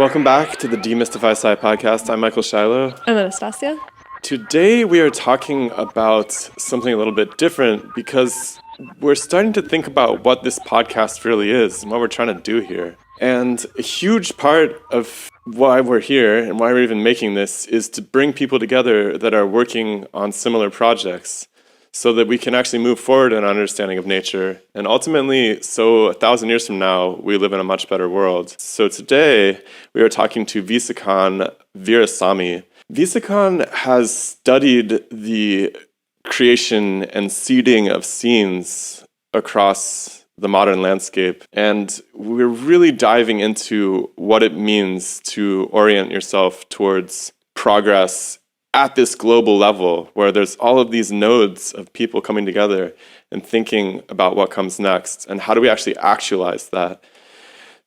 Welcome back to the Demystify Sci podcast. I'm Michael Shiloh. I'm Anastasia. Today we are talking about something a little bit different because we're starting to think about what this podcast really is and what we're trying to do here. And a huge part of why we're here and why we're even making this is to bring people together that are working on similar projects so that we can actually move forward in an understanding of nature. And ultimately, so 1,000 years from now, we live in a much better world. So today, we are talking to Visakan Veerasamy. Visakan has studied the creation and seeding of scenes across the modern landscape. And we're really diving into what it means to orient yourself towards progress at this global level where there's all of these nodes of people coming together and thinking about what comes next and how do we actually actualize that.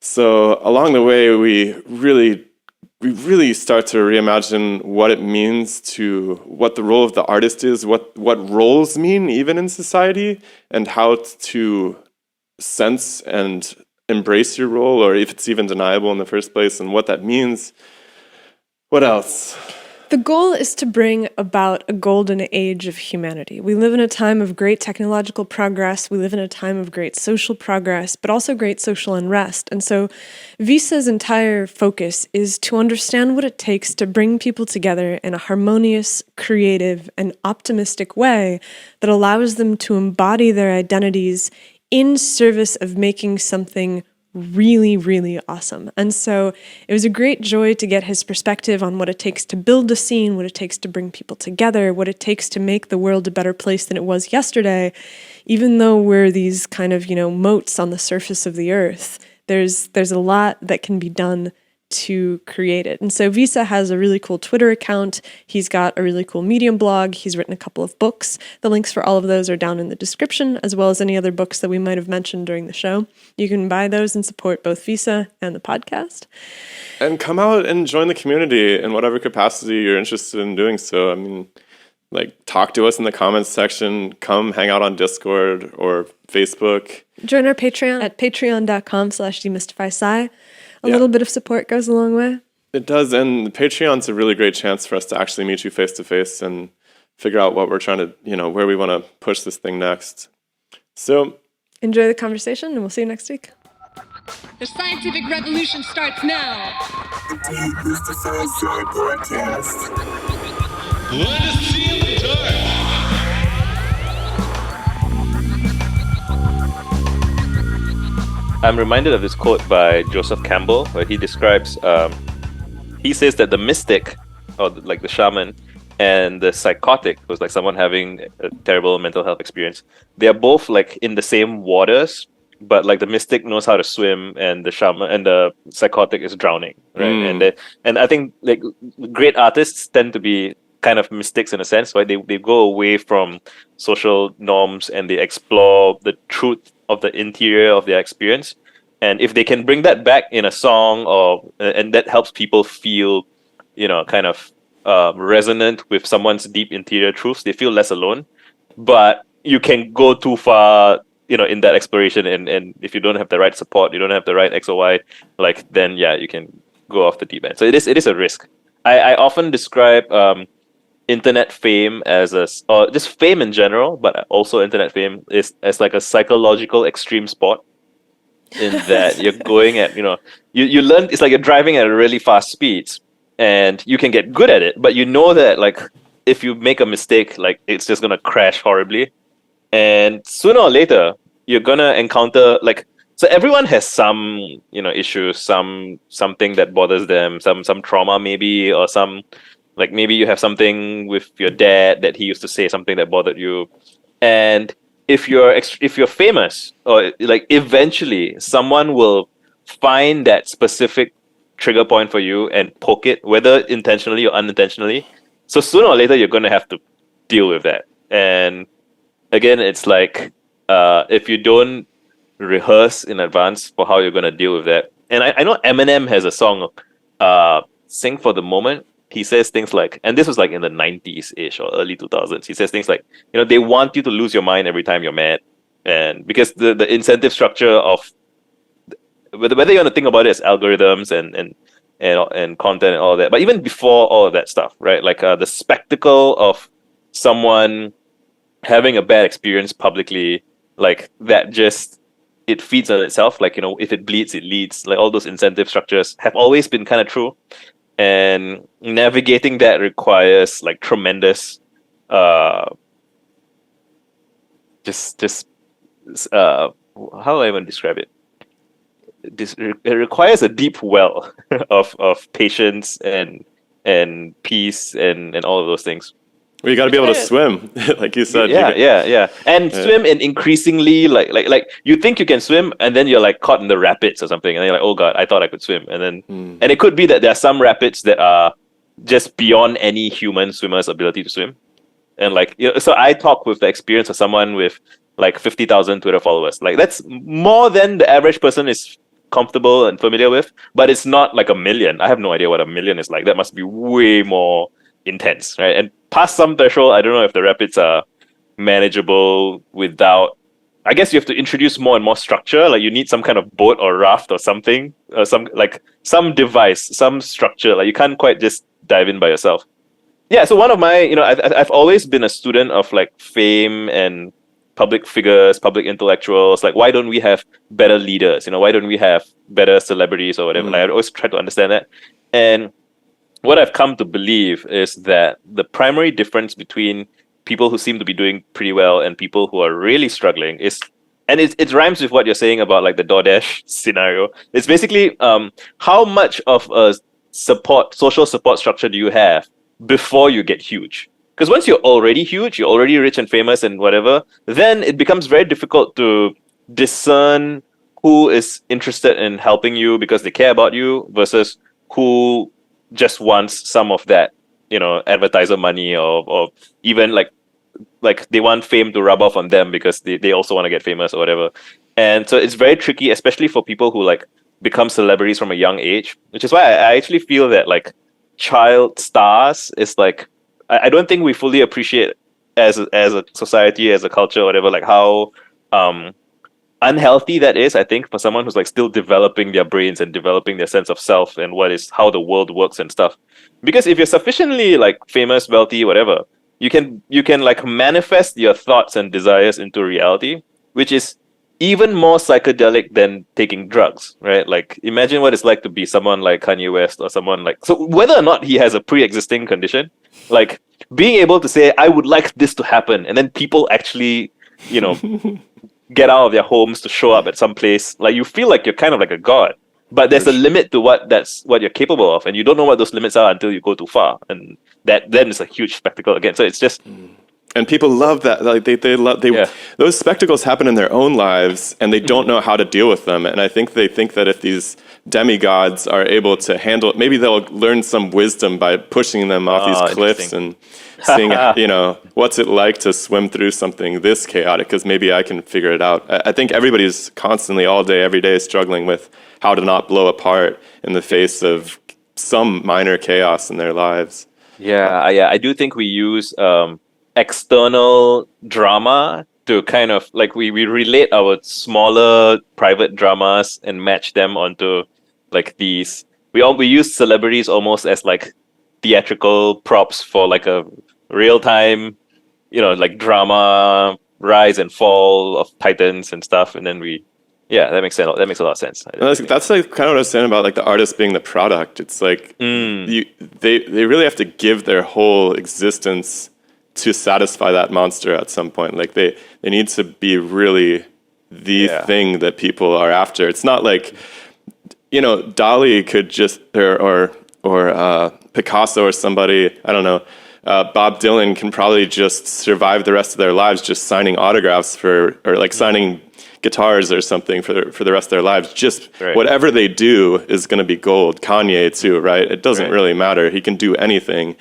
So along the way, we really start to reimagine what it means to what the role of the artist is, what roles mean even in society, and how to sense and embrace your role, or if it's even deniable in the first place, and what that means. What else? The goal is to bring about a golden age of humanity. We live in a time of great technological progress. We live in a time of great social progress, but also great social unrest. And so Visa's entire focus is to understand what it takes to bring people together in a harmonious, creative, and optimistic way that allows them to embody their identities in service of making something really, really awesome. And so it was a great joy to get his perspective on what it takes to build a scene, what it takes to bring people together, what it takes to make the world a better place than it was yesterday. Even though we're these kind of, motes on the surface of the earth, there's a lot that can be done to create it. And so Visa has a really cool Twitter account. He's got a really cool Medium blog. He's written a couple of books. The links for all of those are down in the description, as well as any other books that we might have mentioned during the show. You can buy those and support both Visa and the podcast. And come out and join the community in whatever capacity you're interested in doing so. I mean, talk to us in the comments section. Come hang out on Discord or Facebook. Join our Patreon at patreon.com/demystifysci. A little bit of support goes a long way. It does, and Patreon's a really great chance for us to actually meet you face to face and figure out what we're trying to, where we want to push this thing next. So, enjoy the conversation, and we'll see you next week. The scientific revolution starts now. The Demystify Sci podcast. Let us see in the dark. I'm reminded of this quote by Joseph Campbell where he describes, he says that the mystic, or the shaman, and the psychotic, who's like someone having a terrible mental health experience, they are both in the same waters, but the mystic knows how to swim and the shaman and the psychotic is drowning, right? And I think great artists tend to be kind of mystics in a sense, right? They go away from social norms and they explore the truth of the interior of their experience. And if they can bring that back in a song, and that helps people feel, kind of resonant with someone's deep interior truths, they feel less alone. But you can go too far, in that exploration, and if you don't have the right support, you don't have the right X or Y, then you can go off the deep end. So it is a risk. I often describe internet fame or just fame in general, but also internet fame as a psychological extreme sport, in that you're going at, you learn, it's like you're driving at a really fast speeds and you can get good at it, but that if you make a mistake, it's just gonna crash horribly, and sooner or later you're gonna encounter so everyone has some issues, something that bothers them, some trauma maybe, or some maybe you have something with your dad that he used to say something that bothered you. And if you're famous, or eventually someone will find that specific trigger point for you and poke it, whether intentionally or unintentionally. So sooner or later, you're going to have to deal with that. And again, it's if you don't rehearse in advance for how you're going to deal with that. And I know Eminem has a song, Sing for the Moment. He says things and this was in the 90s-ish or early 2000s. He says things they want you to lose your mind every time you're mad. And because the incentive structure of, whether you want to think about it as algorithms and content and all that. But even before all of that stuff, right? Like the spectacle of someone having a bad experience publicly, like that just it feeds on itself. Like, if it bleeds, it leads. Like all those incentive structures have always been kind of true. And navigating that requires like tremendous just how do I even describe it? It requires a deep well of patience and peace and all of those things. Well, you got to be able to swim, like you said. Yeah. And swim in increasingly like you think you can swim, and then you're like caught in the rapids or something, and then you're like, oh god, I thought I could swim, and then and it could be that there are some rapids that are just beyond any human swimmer's ability to swim, and like so I talk with the experience of someone with like 50,000 Twitter followers. Like that's more than the average person is comfortable and familiar with, but it's not like a million. I have no idea what a million is like. That must be way more intense, right? And past some threshold, I don't know if the rapids are manageable without. I guess you have to introduce more and more structure. Like you need some kind of boat or raft or something, some device, some structure. Like you can't quite just dive in by yourself. Yeah. So one of my, I've always been a student of like fame and public figures, public intellectuals. Like, why don't we have better leaders? Why don't we have better celebrities or whatever? Like, I always try to understand that. And what I've come to believe is that the primary difference between people who seem to be doing pretty well and people who are really struggling is, and it rhymes with what you're saying about like the DoorDash scenario. It's basically how much of a social support structure do you have before you get huge? Because once you're already huge, you're already rich and famous and whatever, then it becomes very difficult to discern who is interested in helping you because they care about you versus who just wants some of that, advertiser money or even like they want fame to rub off on them because they also want to get famous or whatever. And so it's very tricky, especially for people who like become celebrities from a young age, which is why I actually feel that like child stars is like, I don't think we fully appreciate as a society, as a culture, whatever, like how unhealthy that is. I think for someone who's like still developing their brains and developing their sense of self and how the world works and stuff. Because if you're sufficiently like famous, wealthy, whatever, you can like manifest your thoughts and desires into reality, which is even more psychedelic than taking drugs, right? Like imagine what it's like to be someone like Kanye West or someone like, so whether or not he has a pre-existing condition, like being able to say, I would like this to happen. And then people actually, get out of their homes to show up at some place. Like you feel like you're kind of like a god, but there's a limit to what you're capable of. And you don't know what those limits are until you go too far. And that then is a huge spectacle again. So it's just, and people love that. Like those spectacles happen in their own lives, and they don't know how to deal with them. And I think they think that if these demigods are able to handle it, maybe they'll learn some wisdom by pushing them off these cliffs and seeing, what's it like to swim through something this chaotic? Because maybe I can figure it out. I think everybody's constantly, all day, every day, struggling with how to not blow apart in the face of some minor chaos in their lives. Yeah. I do think we use external drama to kind of like we relate our smaller private dramas and match them onto like these. We use celebrities almost as like theatrical props for like a real time, like drama rise and fall of titans and stuff, and then that makes sense. That makes a lot of sense. That's like kind of what I was saying about like the artist being the product. It's like they really have to give their whole existence to satisfy that monster at some point. Like they need to be really the thing that people are after. It's not like, Dali could just, or Picasso or somebody, I don't know, Bob Dylan can probably just survive the rest of their lives just signing autographs or like signing guitars or something for the rest of their lives. Just whatever they do is going to be gold. Kanye too, right? It doesn't really matter. He can do anything,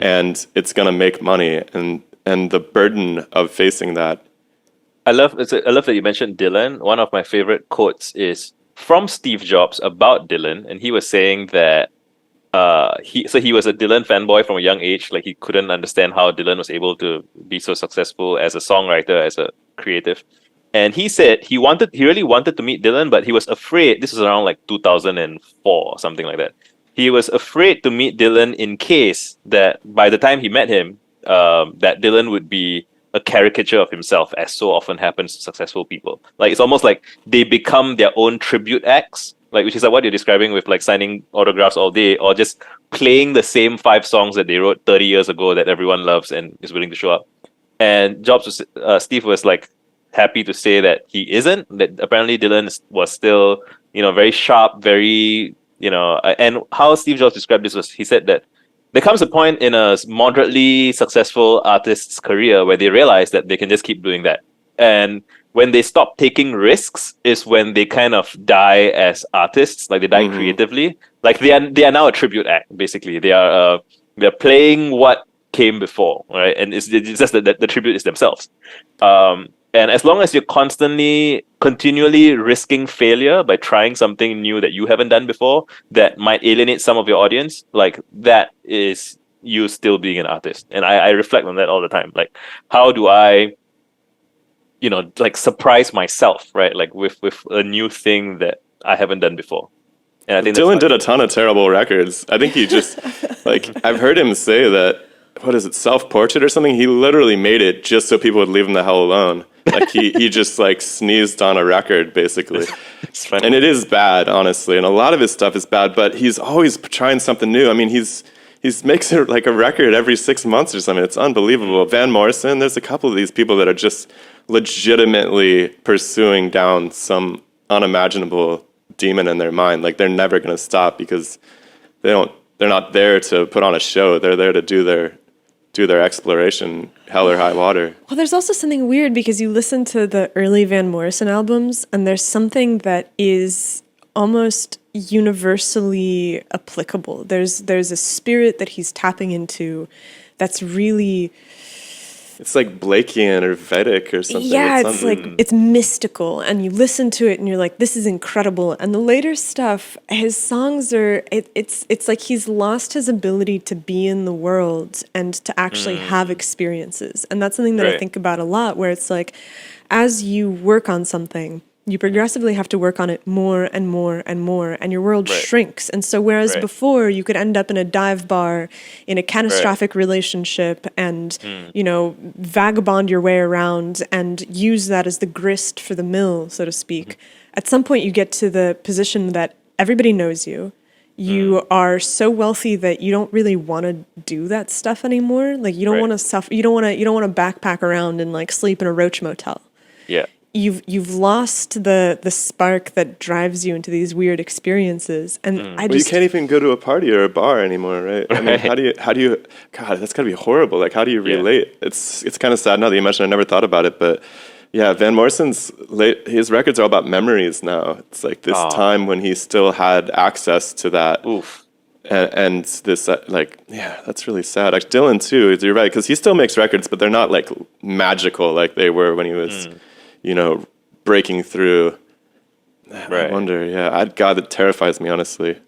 and it's going to make money. And the burden of facing that. I love that you mentioned Dylan. One of my favorite quotes is from Steve Jobs about Dylan, and he was saying that he was a Dylan fanboy from a young age. Like he couldn't understand how Dylan was able to be so successful as a songwriter, as a creative. And he said he really wanted to meet Dylan, but he was afraid. This was around like 2004 or something like that. he was afraid to meet Dylan in case that by the time he met him, that Dylan would be a caricature of himself, as so often happens to successful people. Like it's almost like they become their own tribute acts, like which is like what you're describing with like signing autographs all day, or just playing the same 5 songs that they wrote 30 years ago that everyone loves and is willing to show up. And Steve was like happy to say that he isn't. That apparently Dylan was still, very sharp, very, and how Steve Jobs described this was he said that there comes a point in a moderately successful artist's career where they realize that they can just keep doing that. And when they stop taking risks is when they kind of die as artists, like they die creatively. Like they are now a tribute act, basically. They're playing what came before, right? And it's just that the tribute is themselves. And as long as you're continually risking failure by trying something new that you haven't done before that might alienate some of your audience, like that is you still being an artist. And I reflect on that all the time. Like, how do I, like surprise myself, right? Like with a new thing that I haven't done before. And I think Dylan did a ton of terrible records. I think he just, like, I've heard him say that, what is it, Self-Portrait or something? He literally made it just so people would leave him the hell alone. Like he just like sneezed on a record basically. It's funny. And it is bad, honestly. And a lot of his stuff is bad, but he's always trying something new. I mean, he's makes it like a record every 6 months or something. It's unbelievable. Van Morrison, there's a couple of these people that are just legitimately pursuing down some unimaginable demon in their mind. Like they're never going to stop because they're not there to put on a show. They're there to do their exploration, hell or high water. Well, there's also something weird because you listen to the early Van Morrison albums and there's something that is almost universally applicable. There's a spirit that he's tapping into that's really... It's like Blakean or Vedic or something. Yeah, it's like, it's mystical, and you listen to it and you're like, this is incredible. And the later stuff, his songs are, it's like he's lost his ability to be in the world and to actually have experiences. And that's something that I think about a lot, where it's like, as you work on something, you progressively have to work on it more and more and more, and your world shrinks. And so whereas before you could end up in a dive bar in a catastrophic relationship and, vagabond your way around and use that as the grist for the mill, so to speak, at some point you get to the position that everybody knows you. You are so wealthy that you don't really want to do that stuff anymore. Like you don't want to suffer. You don't want to backpack around and like sleep in a roach motel. Yeah. You've lost the spark that drives you into these weird experiences, and you can't even go to a party or a bar anymore, right? I mean, how do you? God, that's gotta be horrible. Like, how do you relate? It's kind of sad now that you mentioned. I never thought about it, but yeah, Van Morrison's his records are all about memories now. It's like this time when he still had access to that. Oof. And this, that's really sad. Like, Dylan too. You're right, because he still makes records, but they're not like magical like they were when he was. Breaking through. I wonder. God, that terrifies me, honestly.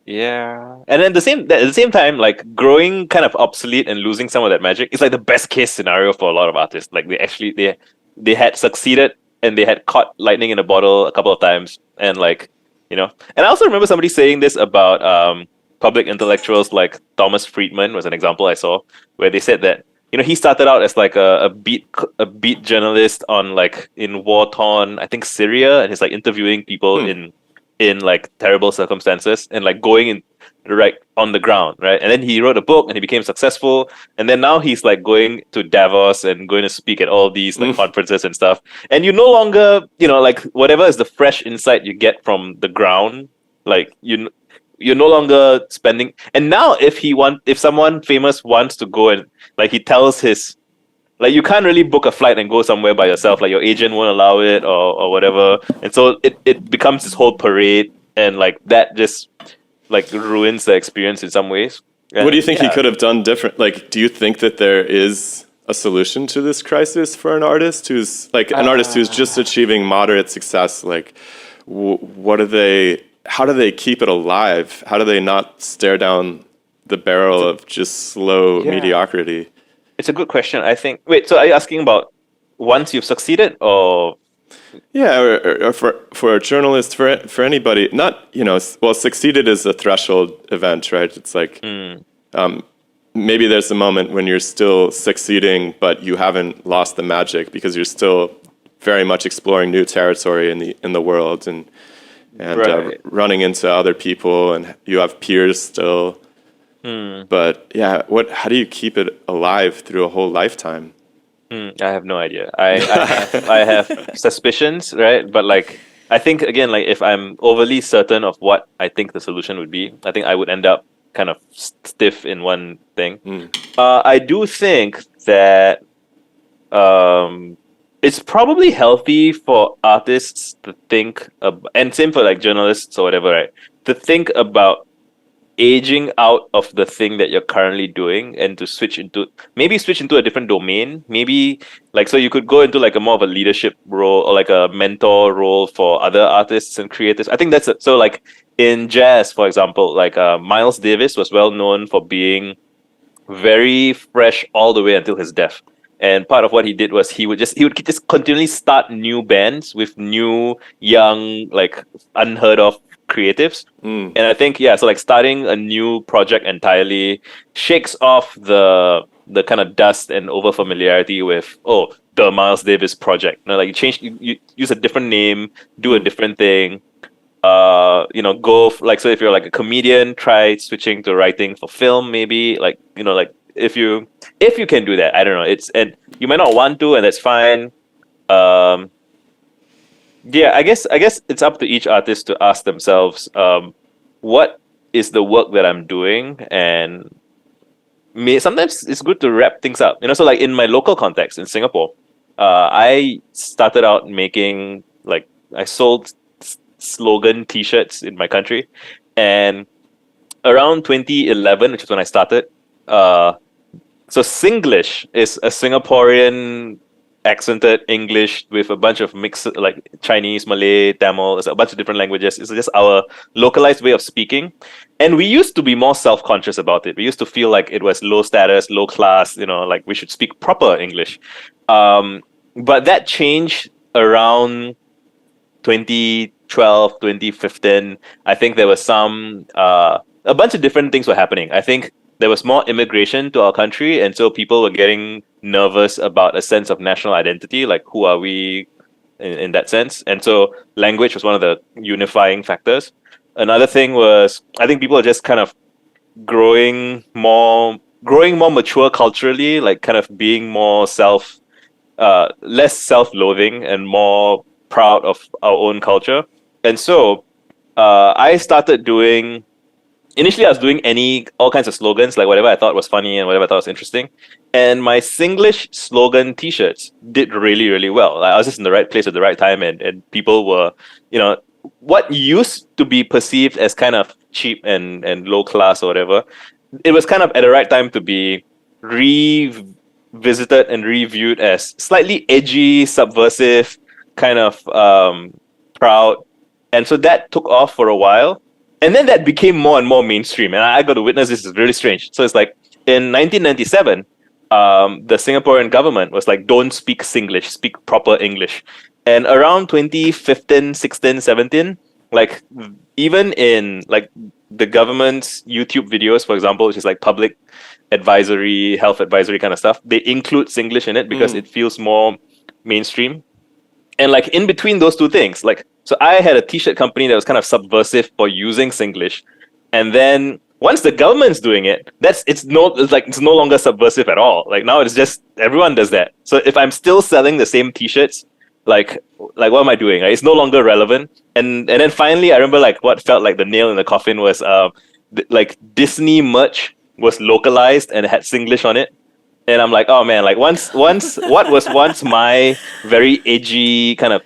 Yeah, and then at the same time, like growing kind of obsolete and losing some of that magic is like the best case scenario for a lot of artists. Like they had succeeded and they had caught lightning in a bottle a couple of times, and And I also remember somebody saying this about public intellectuals, like Thomas Friedman was an example I saw, where they said that. He started out as like a beat journalist on like in war-torn, I think Syria, and he's like interviewing people in like terrible circumstances and like going in right on the ground, right? And then he wrote a book and he became successful, and then now he's like going to Davos and going to speak at all these like conferences and stuff. And you no longer, like whatever is the fresh insight you get from the ground, like you're no longer spending. And now if someone famous wants to go and like he tells his, like you can't really book a flight and go somewhere by yourself, like your agent won't allow it or whatever. And so it becomes this whole parade, and like that just like ruins the experience in some ways. And, what do you think he could have done different? Like, do you think that there is a solution to this crisis for an artist who's just achieving moderate success? Like, how do they keep it alive? How do they not stare down the barrel of just slow mediocrity? It's a good question, I think. Wait, so are you asking about once you've succeeded, or Yeah, or for a journalist, for anybody, not, well, succeeded is a threshold event, right? It's like maybe there's a moment when you're still succeeding, but you haven't lost the magic because you're still very much exploring new territory in the world and Right. running into other people, and you have peers still. But yeah, how do you keep it alive through a whole lifetime? I have no idea. I have suspicions, right? But like I think again, like if I'm overly certain of what I think the solution would be, I think I would end up kind of stiff in one thing. I do think that it's probably healthy for artists to think and same for like journalists or whatever, right? To think about aging out of the thing that you're currently doing and to switch into a different domain. Maybe like so you could go into like a more of a leadership role or like a mentor role for other artists and creators. I think so like in jazz, for example, like Miles Davis was well known for being very fresh all the way until his death. And part of what he did was he would just continually start new bands with new young like unheard of creatives. And I think so like starting a new project entirely shakes off the kind of dust and over familiarity with the Miles Davis project. Like you use a different name, do a different thing. So if you're like a comedian, try switching to writing for film, maybe like if you can do that. I don't know, and you might not want to, and that's fine. I guess it's up to each artist to ask themselves what is the work that I'm doing, and sometimes it's good to wrap things up, so like in my local context in Singapore, I started out making like I sold slogan t-shirts in my country, and around 2011, which is when I started, so Singlish is a Singaporean accented English with a bunch of mixed like Chinese, Malay, Tamil. It's a bunch of different languages. It's just our localized way of speaking, and we used to be more self-conscious about it. We used to feel like it was low status, low class, like we should speak proper English. But that changed around 2012, 2015. I think there was a bunch of different things were happening. I think there was more immigration to our country, and so people were getting nervous about a sense of national identity, like who are we in that sense. And so language was one of the unifying factors. Another thing was I think people are just kind of growing more mature culturally, like kind of being more less self-loathing and more proud of our own culture. And so I started doing. Initially, I was doing all kinds of slogans, like whatever I thought was funny and whatever I thought was interesting. And my Singlish slogan T-shirts did really, really well. Like, I was just in the right place at the right time, and people were, what used to be perceived as kind of cheap and low class or whatever, it was kind of at the right time to be revisited and reviewed as slightly edgy, subversive, kind of proud. And so that took off for a while. And then that became more and more mainstream. And I got to witness this. Is really strange. So it's like in 1997, the Singaporean government was like, don't speak Singlish, speak proper English. And around 2015, 16, 17, like even in like the government's YouTube videos, for example, which is like public advisory, health advisory kind of stuff, they include Singlish in it because it feels more mainstream. And like in between those two things, like, so I had a t-shirt company that was kind of subversive for using Singlish. And then once the government's doing it, it's no longer subversive at all. Like now it's just everyone does that. So if I'm still selling the same t-shirts, like what am I doing? Like, it's no longer relevant. And then finally I remember like what felt like the nail in the coffin was like Disney merch was localized and had Singlish on it. And I'm like, oh man, like once what was once my very edgy kind of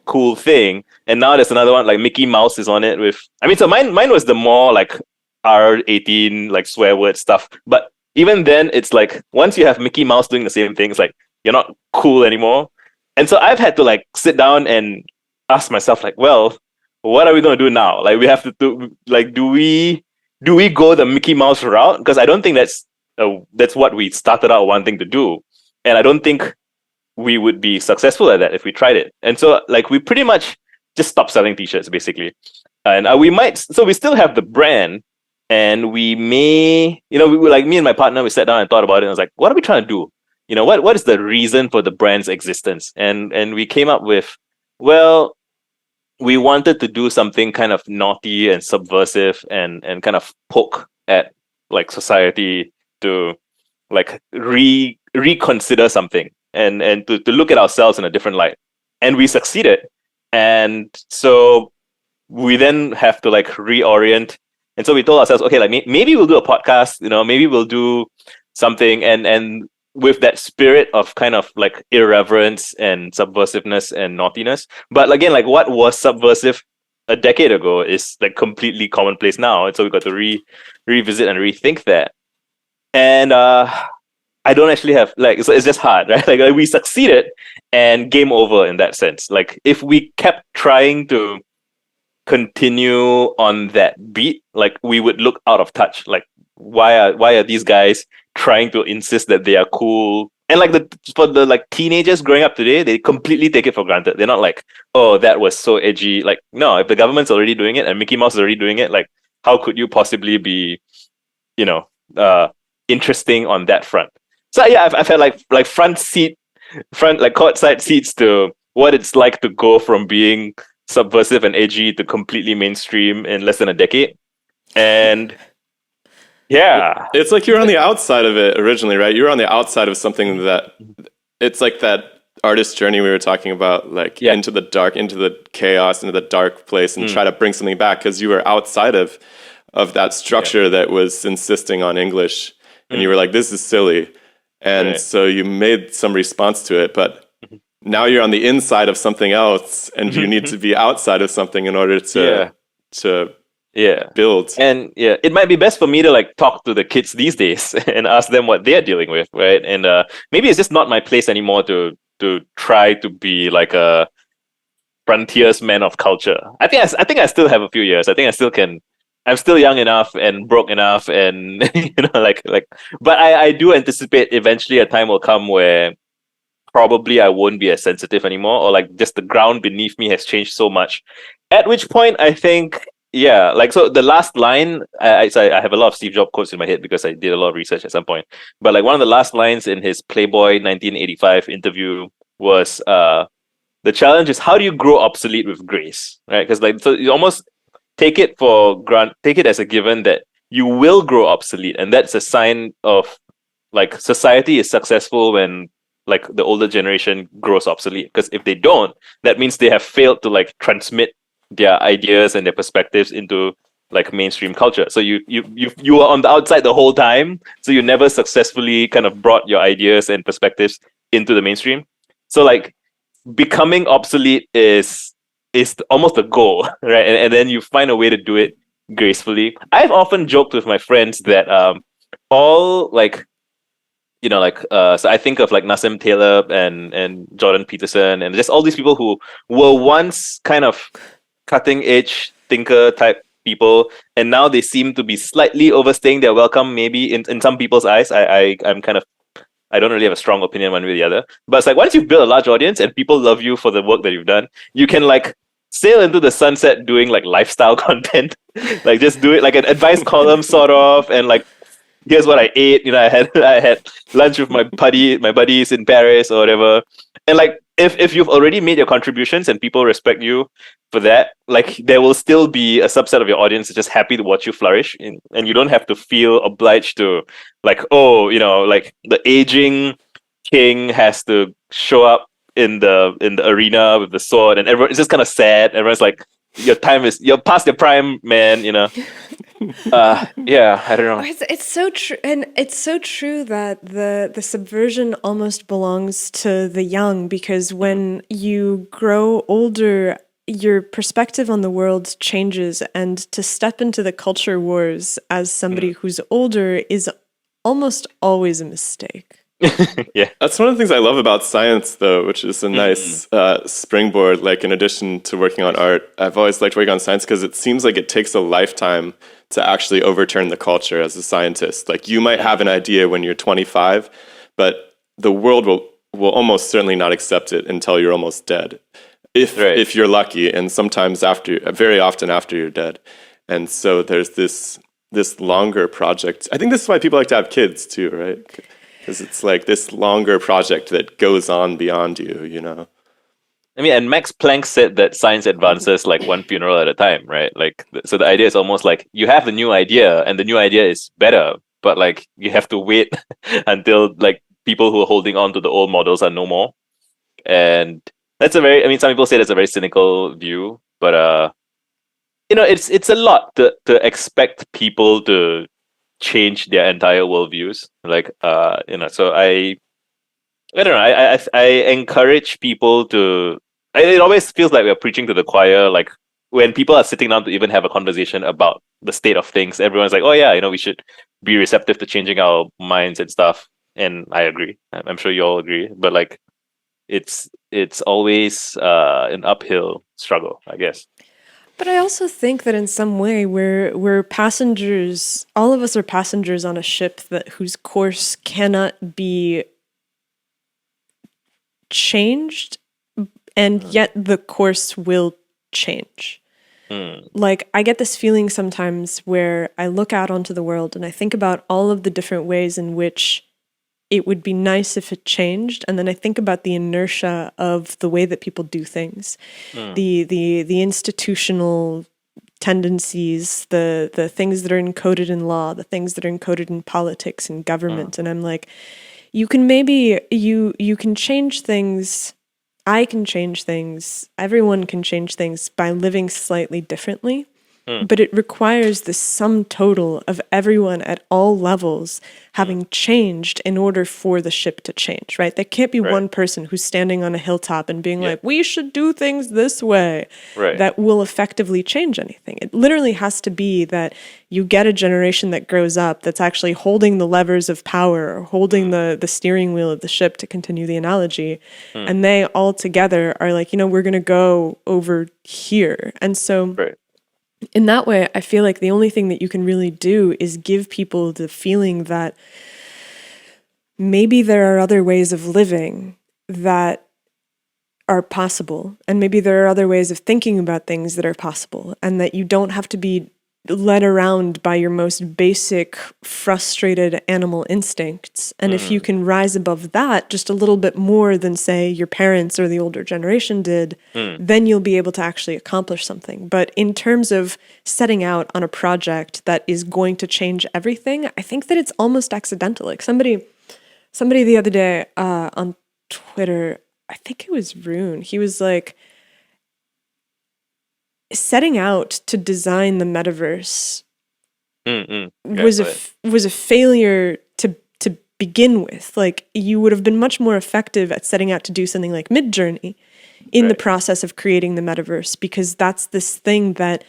cool thing, and now there's another one like Mickey Mouse is on it with. I mean, so mine was the more like R18 like swear word stuff. But even then, it's like once you have Mickey Mouse doing the same thing, it's like you're not cool anymore. And so I've had to like sit down and ask myself like, well, what are we gonna do now? Like we have to do like do we go the Mickey Mouse route? Because I don't think that's what we started out wanting to do, and I don't think we would be successful at that if we tried it. And so like we pretty much just stopped selling t-shirts basically. And we still have the brand, and we may, we were like, me and my partner, we sat down and thought about it and was like, what are we trying to do? What is the reason for the brand's existence? And we came up with, well, we wanted to do something kind of naughty and subversive and kind of poke at like society to like reconsider something and to look at ourselves in a different light. And we succeeded. And so we then have to like reorient. And so we told ourselves, okay, like maybe we'll do a podcast, maybe we'll do something and with that spirit of kind of like irreverence and subversiveness and naughtiness. But again, like what was subversive a decade ago is like completely commonplace now. And so we got to revisit and rethink that. And I don't actually have like, so it's just hard, right? Like we succeeded and game over in that sense. Like if we kept trying to continue on that beat, like we would look out of touch. Like why are these guys trying to insist that they are cool? And like for the like teenagers growing up today, they completely take it for granted. They're not like, oh, that was so edgy. Like, no, if the government's already doing it and Mickey Mouse is already doing it, like how could you possibly be, interesting on that front? So yeah, I've had like front like courtside seats to what it's like to go from being subversive and edgy to completely mainstream in less than a decade. And yeah, it's like you're on the outside of it originally, right? You're on the outside of something that it's like that artist journey we were talking about, like into the dark, into the chaos, into the dark place, and try to bring something back because you were outside of that structure that was insisting on English, and you were like, this is silly. And so you made some response to it, but now you're on the inside of something else, and you need to be outside of something in order to build. And it might be best for me to like talk to the kids these days and ask them what they're dealing with, right? And maybe it's just not my place anymore to try to be like a frontiersman of culture. I think I still have a few years. I think I still can. I'm still young enough and broke enough, and but I do anticipate eventually a time will come where probably I won't be as sensitive anymore, or like just the ground beneath me has changed so much. At which point I think, so the last line, I have a lot of Steve Jobs quotes in my head because I did a lot of research at some point. But like one of the last lines in his Playboy 1985 interview was, the challenge is how do you grow obsolete with grace, right? Because like so you almost take it as a given that you will grow obsolete, and that's a sign of like society is successful when like the older generation grows obsolete. Because if they don't, that means they have failed to like transmit their ideas and their perspectives into like mainstream culture. So you were on the outside the whole time, so you never successfully kind of brought your ideas and perspectives into the mainstream. So like becoming obsolete is almost a goal, right? And then you find a way to do it gracefully. I've often joked with my friends that all like so I think of like Nassim Taleb and Jordan Peterson and just all these people who were once kind of cutting edge thinker type people, and now they seem to be slightly overstaying their welcome maybe in some people's eyes. I'm kind of, I don't really have a strong opinion one way or the other, but it's like once you've built a large audience and people love you for the work that you've done, you can like sail into the sunset doing like lifestyle content, like just do it like an advice column sort of, and like here's what I ate. I had lunch with my buddies in Paris or whatever. And like if you've already made your contributions and people respect you for that, like there will still be a subset of your audience that's just happy to watch you flourish, and you don't have to feel obliged to like, oh, like the aging king has to show up in the arena with the sword, and everyone, it's just kind of sad. Everyone's like, you're past your prime, man. I don't know. It's so true, and it's so true that the subversion almost belongs to the young, because when you grow older, your perspective on the world changes, and to step into the culture wars as somebody who's older is almost always a mistake. Yeah, that's one of the things I love about science, though, which is a nice springboard. Like, in addition to working on art, I've always liked working on science because it seems like it takes a lifetime to actually overturn the culture as a scientist. Like, you might have an idea when you're 25, but the world will almost certainly not accept it until you're almost dead, Right. if you're lucky, and sometimes very often after you're dead. And so there's this longer project. I think this is why people like to have kids too, right? Because it's like this longer project that goes on beyond you, you know? I mean, and Max Planck said that science advances like one funeral at a time, right? Like, so the idea is almost like you have the new idea, and the new idea is better, but like you have to wait until like people who are holding on to the old models are no more. And that's a very, I mean, some people say that's a very cynical view, but it's a lot to expect people to change their entire worldviews. Like, so I don't know. I encourage people to. It always feels like we're preaching to the choir. Like when people are sitting down to even have a conversation about the state of things, everyone's like, "Oh yeah, we should be receptive to changing our minds and stuff." And I agree. I'm sure you all agree. But like, it's always an uphill struggle, I guess. But I also think that in some way we're passengers. All of us are passengers on a ship whose course cannot be changed, and yet the course will change. Like, I get this feeling sometimes where I look out onto the world and I think about all of the different ways in which it would be nice if it changed, and then I think about the inertia of the way that people do things, the institutional tendencies, the things that are encoded in law, the things that are encoded in politics and government, and I'm like, you can change things. I can change things. Everyone can change things by living slightly differently. But it requires the sum total of everyone at all levels having changed in order for the ship to change, right? There can't be one person who's standing on a hilltop and being like, we should do things this way, that will effectively change anything. It literally has to be that you get a generation that grows up that's actually holding the levers of power, or holding the steering wheel of the ship, to continue the analogy. And they all together are like, we're going to go over here. And so in that way, I feel like the only thing that you can really do is give people the feeling that maybe there are other ways of living that are possible, and maybe there are other ways of thinking about things that are possible, and that you don't have to be led around by your most basic, frustrated animal instincts. And if you can rise above that just a little bit more than, say, your parents or the older generation did, then you'll be able to actually accomplish something. But in terms of setting out on a project that is going to change everything, I think that it's almost accidental. Like somebody the other day on Twitter, I think it was Rune, he was like, setting out to design the metaverse was a failure to begin with. Like, you would have been much more effective at setting out to do something like Midjourney in the process of creating the metaverse, because that's this thing that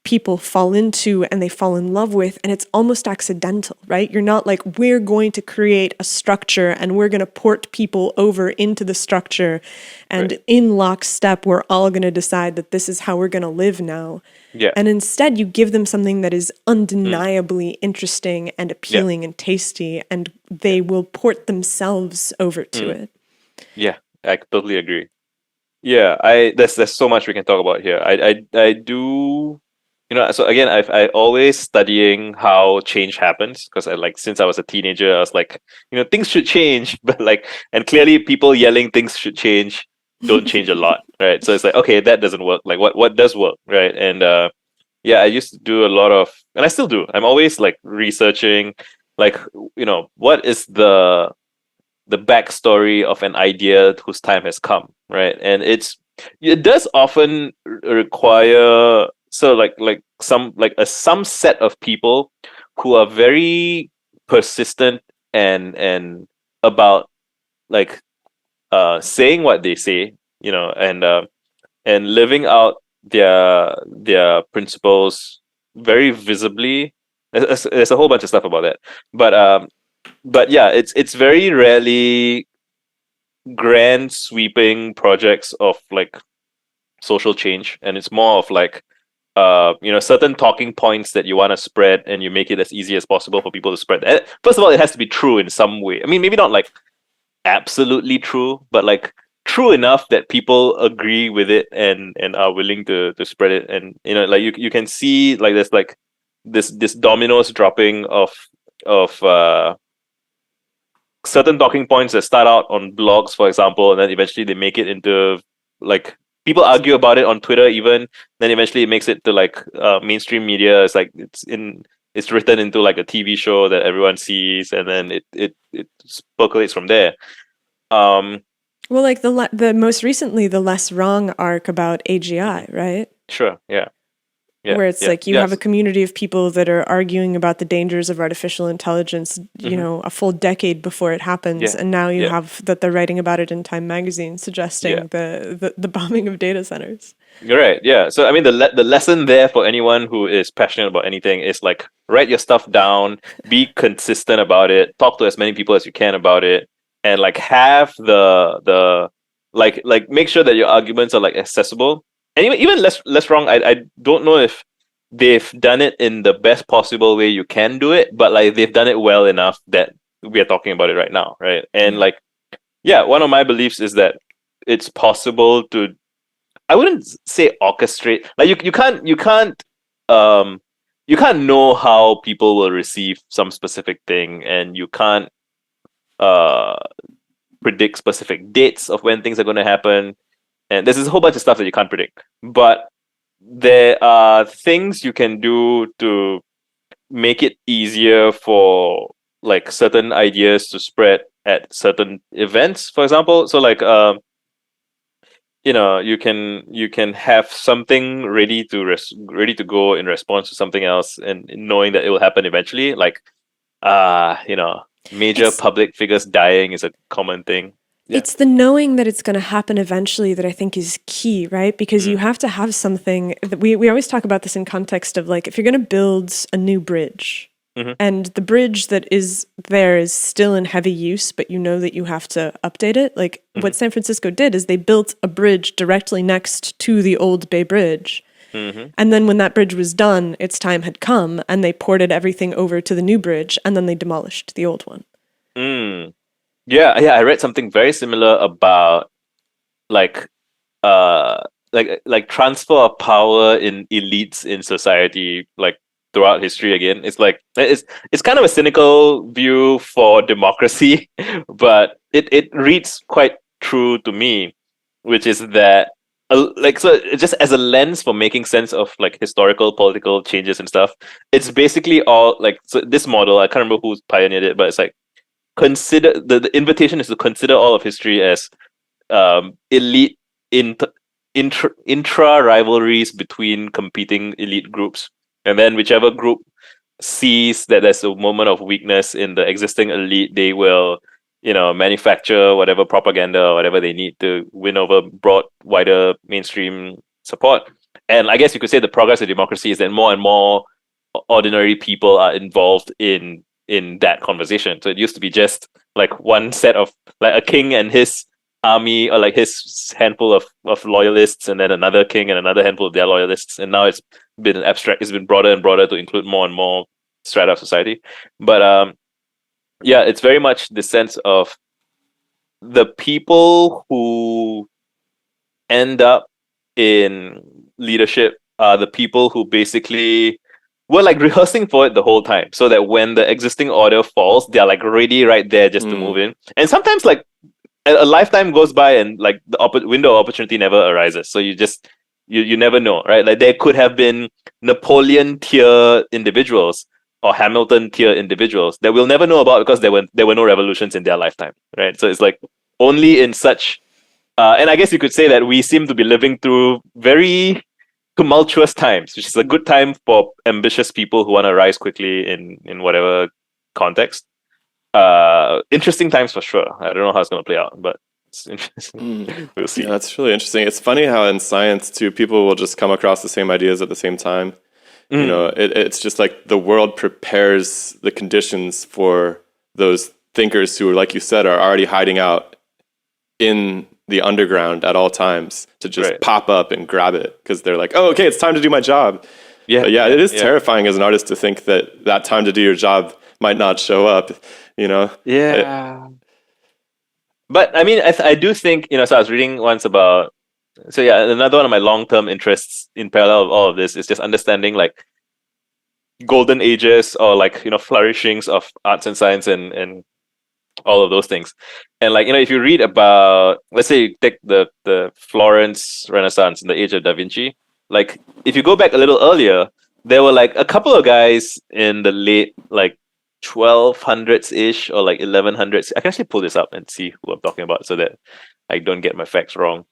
people fall into and they fall in love with, and it's almost accidental, right? You're not like, we're going to create a structure and we're going to port people over into the structure, and in lockstep we're all going to decide that this is how we're going to live now. And instead you give them something that is undeniably interesting and appealing and tasty, and they will port themselves over to it. Yeah, I totally agree. Yeah, there's so much we can talk about here. I do. So again, I always studying how change happens, because since I was a teenager, I was like, things should change, but and clearly people yelling things should change don't change a lot, right? So it's like, okay, that doesn't work. Like what does work, right? And I used to do a lot of, and I still do. I'm always researching, what is the backstory of an idea whose time has come, right? And it does often require some set of people who are very persistent and about saying what they say, and living out their principles very visibly. There's a whole bunch of stuff about that, but yeah, it's very rarely grand sweeping projects of social change, and it's more of certain talking points that you want to spread, and you make it as easy as possible for people to spread. First of all, it has to be true in some way. I mean, maybe not absolutely true, but like true enough that people agree with it and are willing to spread it. And like you can see like there's like this dominoes dropping of certain talking points that start out on blogs, for example, and then eventually they make it into like people argue about it on Twitter even. Then eventually it makes it to like mainstream media. It's like it's written into like a TV show that everyone sees, and then it percolates from there. Well, like the most recently, the Less Wrong arc about AGI, right? Sure, yeah. Yeah, where it's yeah, like you have a community of people that are arguing about the dangers of artificial intelligence, a full decade before it happens, and now you have that they're writing about it in Time magazine, suggesting the bombing of data centers. You're right. Yeah. So I mean, the lesson there for anyone who is passionate about anything is like write your stuff down, be consistent about it, talk to as many people as you can about it, and like have the like make sure that your arguments are like accessible. And even less wrong. I don't know if they've done it in the best possible way you can do it, but like they've done it well enough that we are talking about it right now, right? And like, yeah, one of my beliefs is that it's possible to, I wouldn't say orchestrate. Like you can't know how people will receive some specific thing, and you can't uh predict specific dates of when things are going to happen. And there's this whole bunch of stuff that you can't predict. But there are things you can do to make it easier for like certain ideas to spread at certain events, for example. So like you can have something ready to go in response to something else, and knowing that it will happen eventually. Like major public figures dying is a common thing. Yeah. It's the knowing that it's going to happen eventually that I think is key, right? Because you have to have something that we always talk about this in context of like, if you're going to build a new bridge and the bridge that is there is still in heavy use, but you know that you have to update it. Like what San Francisco did is they built a bridge directly next to the old Bay Bridge. And then when that bridge was done, its time had come, and they ported everything over to the new bridge, and then they demolished the old one. Yeah, I read something very similar about like transfer of power in elites in society, like throughout history. Again, it's like it's kind of a cynical view for democracy, but it reads quite true to me, which is that so just as a lens for making sense of like historical political changes and stuff, it's basically all like, so this model, I can't remember who pioneered it, but it's like, consider the invitation is to consider all of history as elite intra rivalries between competing elite groups, and then whichever group sees that there's a moment of weakness in the existing elite, they will manufacture whatever propaganda or whatever they need to win over wider mainstream support. And I guess you could say the progress of democracy is that more and more ordinary people are involved in that conversation. So it used to be just like one set of like a king and his army, or like his handful of loyalists, and then another king and another handful of their loyalists. And now it's been abstract. It's been broader and broader to include more and more strata of society. But yeah, it's very much the sense of the people who end up in leadership are the people who basically were like rehearsing for it the whole time, so that when the existing order falls, they're like ready right there just to move in. And sometimes like a lifetime goes by and like the window of opportunity never arises. So you never know, right? Like there could have been Napoleon tier individuals or Hamilton tier individuals that we'll never know about because there were no revolutions in their lifetime, right? So it's like only in such and I guess you could say that we seem to be living through very tumultuous times, which is a good time for ambitious people who want to rise quickly in whatever context. Interesting times for sure. I don't know how it's going to play out, but it's interesting. We'll see. Yeah, that's really interesting. It's funny how in science too, people will just come across the same ideas at the same time. It's just like the world prepares the conditions for those thinkers who, like you said, are already hiding out in the underground at all times to just pop up and grab it because they're like, oh, okay, it's time to do my job. But it is terrifying as an artist to think that time to do your job might not show up, Yeah. But I mean, I do think, so I was reading once about, so yeah, another one of my long-term interests in parallel of all of this is just understanding like golden ages or like, flourishings of arts and science and all of those things. And like, if you read about, let's say you take the Florence Renaissance and the age of Da Vinci, like if you go back a little earlier, there were like a couple of guys in the late like 1200s ish or like 1100s. I can actually pull this up and see who I'm talking about so that I don't get my facts wrong.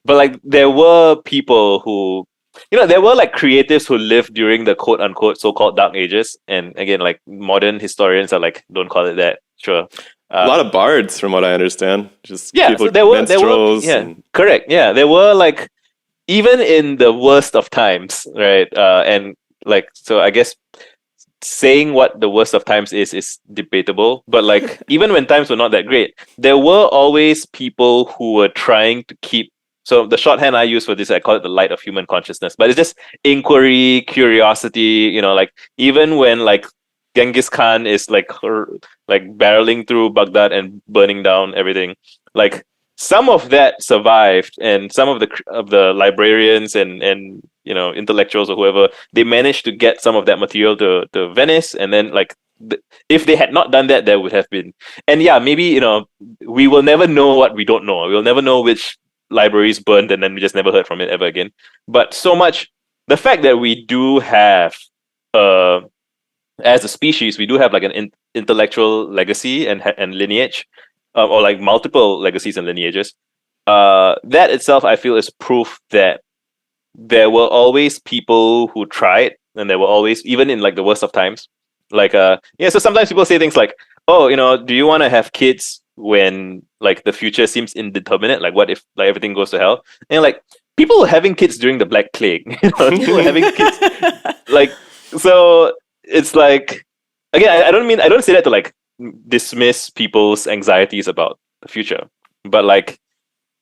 But like there were people who, there were like creatives who lived during the quote unquote so-called dark ages. And again, like modern historians are like, don't call it that. Sure. A lot of bards, from what I understand. Just Yeah, people, so there were minstrels. yeah, correct. Yeah, there were like even in the worst of times, right? And like so, I guess saying what the worst of times is debatable. But like even when times were not that great, there were always people who were trying to keep. So the shorthand I use for this, I call it the light of human consciousness. But it's just inquiry, curiosity. Like even when like Genghis Khan is like barreling through Baghdad and burning down everything. Like some of that survived, and some of the librarians and intellectuals or whoever, they managed to get some of that material to Venice, and then like if they had not done that, there would have been. And yeah, maybe we will never know what we don't know. We'll never know which libraries burned, and then we just never heard from it ever again. But so much the fact that we do have as a species, we do have like an intellectual legacy and lineage, or like multiple legacies and lineages. That itself, I feel, is proof that there were always people who tried, and there were always, even in like the worst of times, like So sometimes people say things like, "Oh, do you want to have kids when like the future seems indeterminate? Like, what if like everything goes to hell?" And like people were having kids during the Black Plague. People were having kids like so. It's like again, I don't say that to like dismiss people's anxieties about the future, but like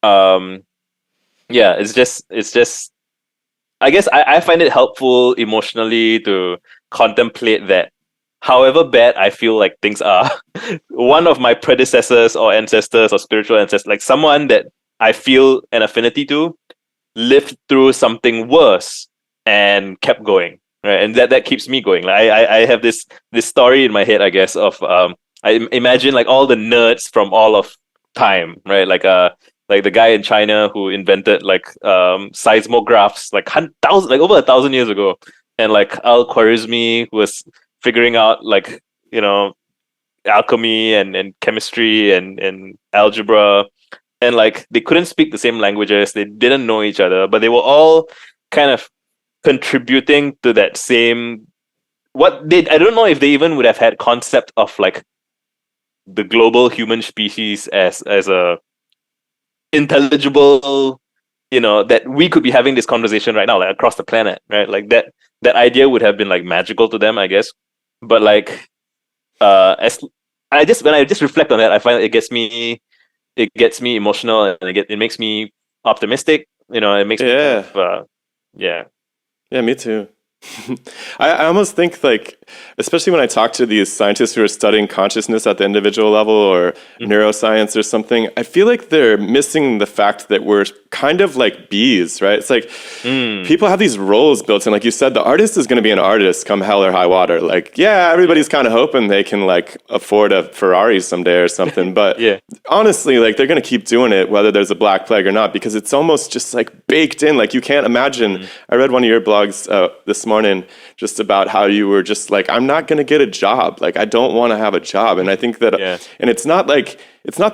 yeah, it's just I guess I find it helpful emotionally to contemplate that however bad I feel like things are, one of my predecessors or ancestors or spiritual ancestors, like someone that I feel an affinity to, lived through something worse and kept going, right? And that keeps me going. Like I have this story in my head, I guess, of I imagine like all the nerds from all of time, right? Like the guy in China who invented like seismographs like over 1,000 years ago, and like Al-Khwarizmi was figuring out like alchemy and chemistry and algebra, and like they couldn't speak the same languages, they didn't know each other, but they were all kind of contributing to that same I don't know if they even would have had concept of like the global human species as a intelligible, that we could be having this conversation right now, like across the planet, right? Like that idea would have been like magical to them, I guess. But like as when I just reflect on that, I find it gets me emotional, and it makes me optimistic. It makes me kind of, yeah. Yeah, me too. I almost think like, especially when I talk to these scientists who are studying consciousness at the individual level or neuroscience or something, I feel like they're missing the fact that we're kind of like bees, right? It's like people have these roles built in. Like you said, the artist is going to be an artist come hell or high water. Like, yeah, everybody's kind of hoping they can like afford a Ferrari someday or something. But yeah. Honestly, like they're going to keep doing it whether there's a Black Plague or not, because it's almost just like baked in. Like you can't imagine. I read one of your blogs this morning just about how you were just like, I'm not going to get a job. Like, I don't want to have a job. And I think that, and it's not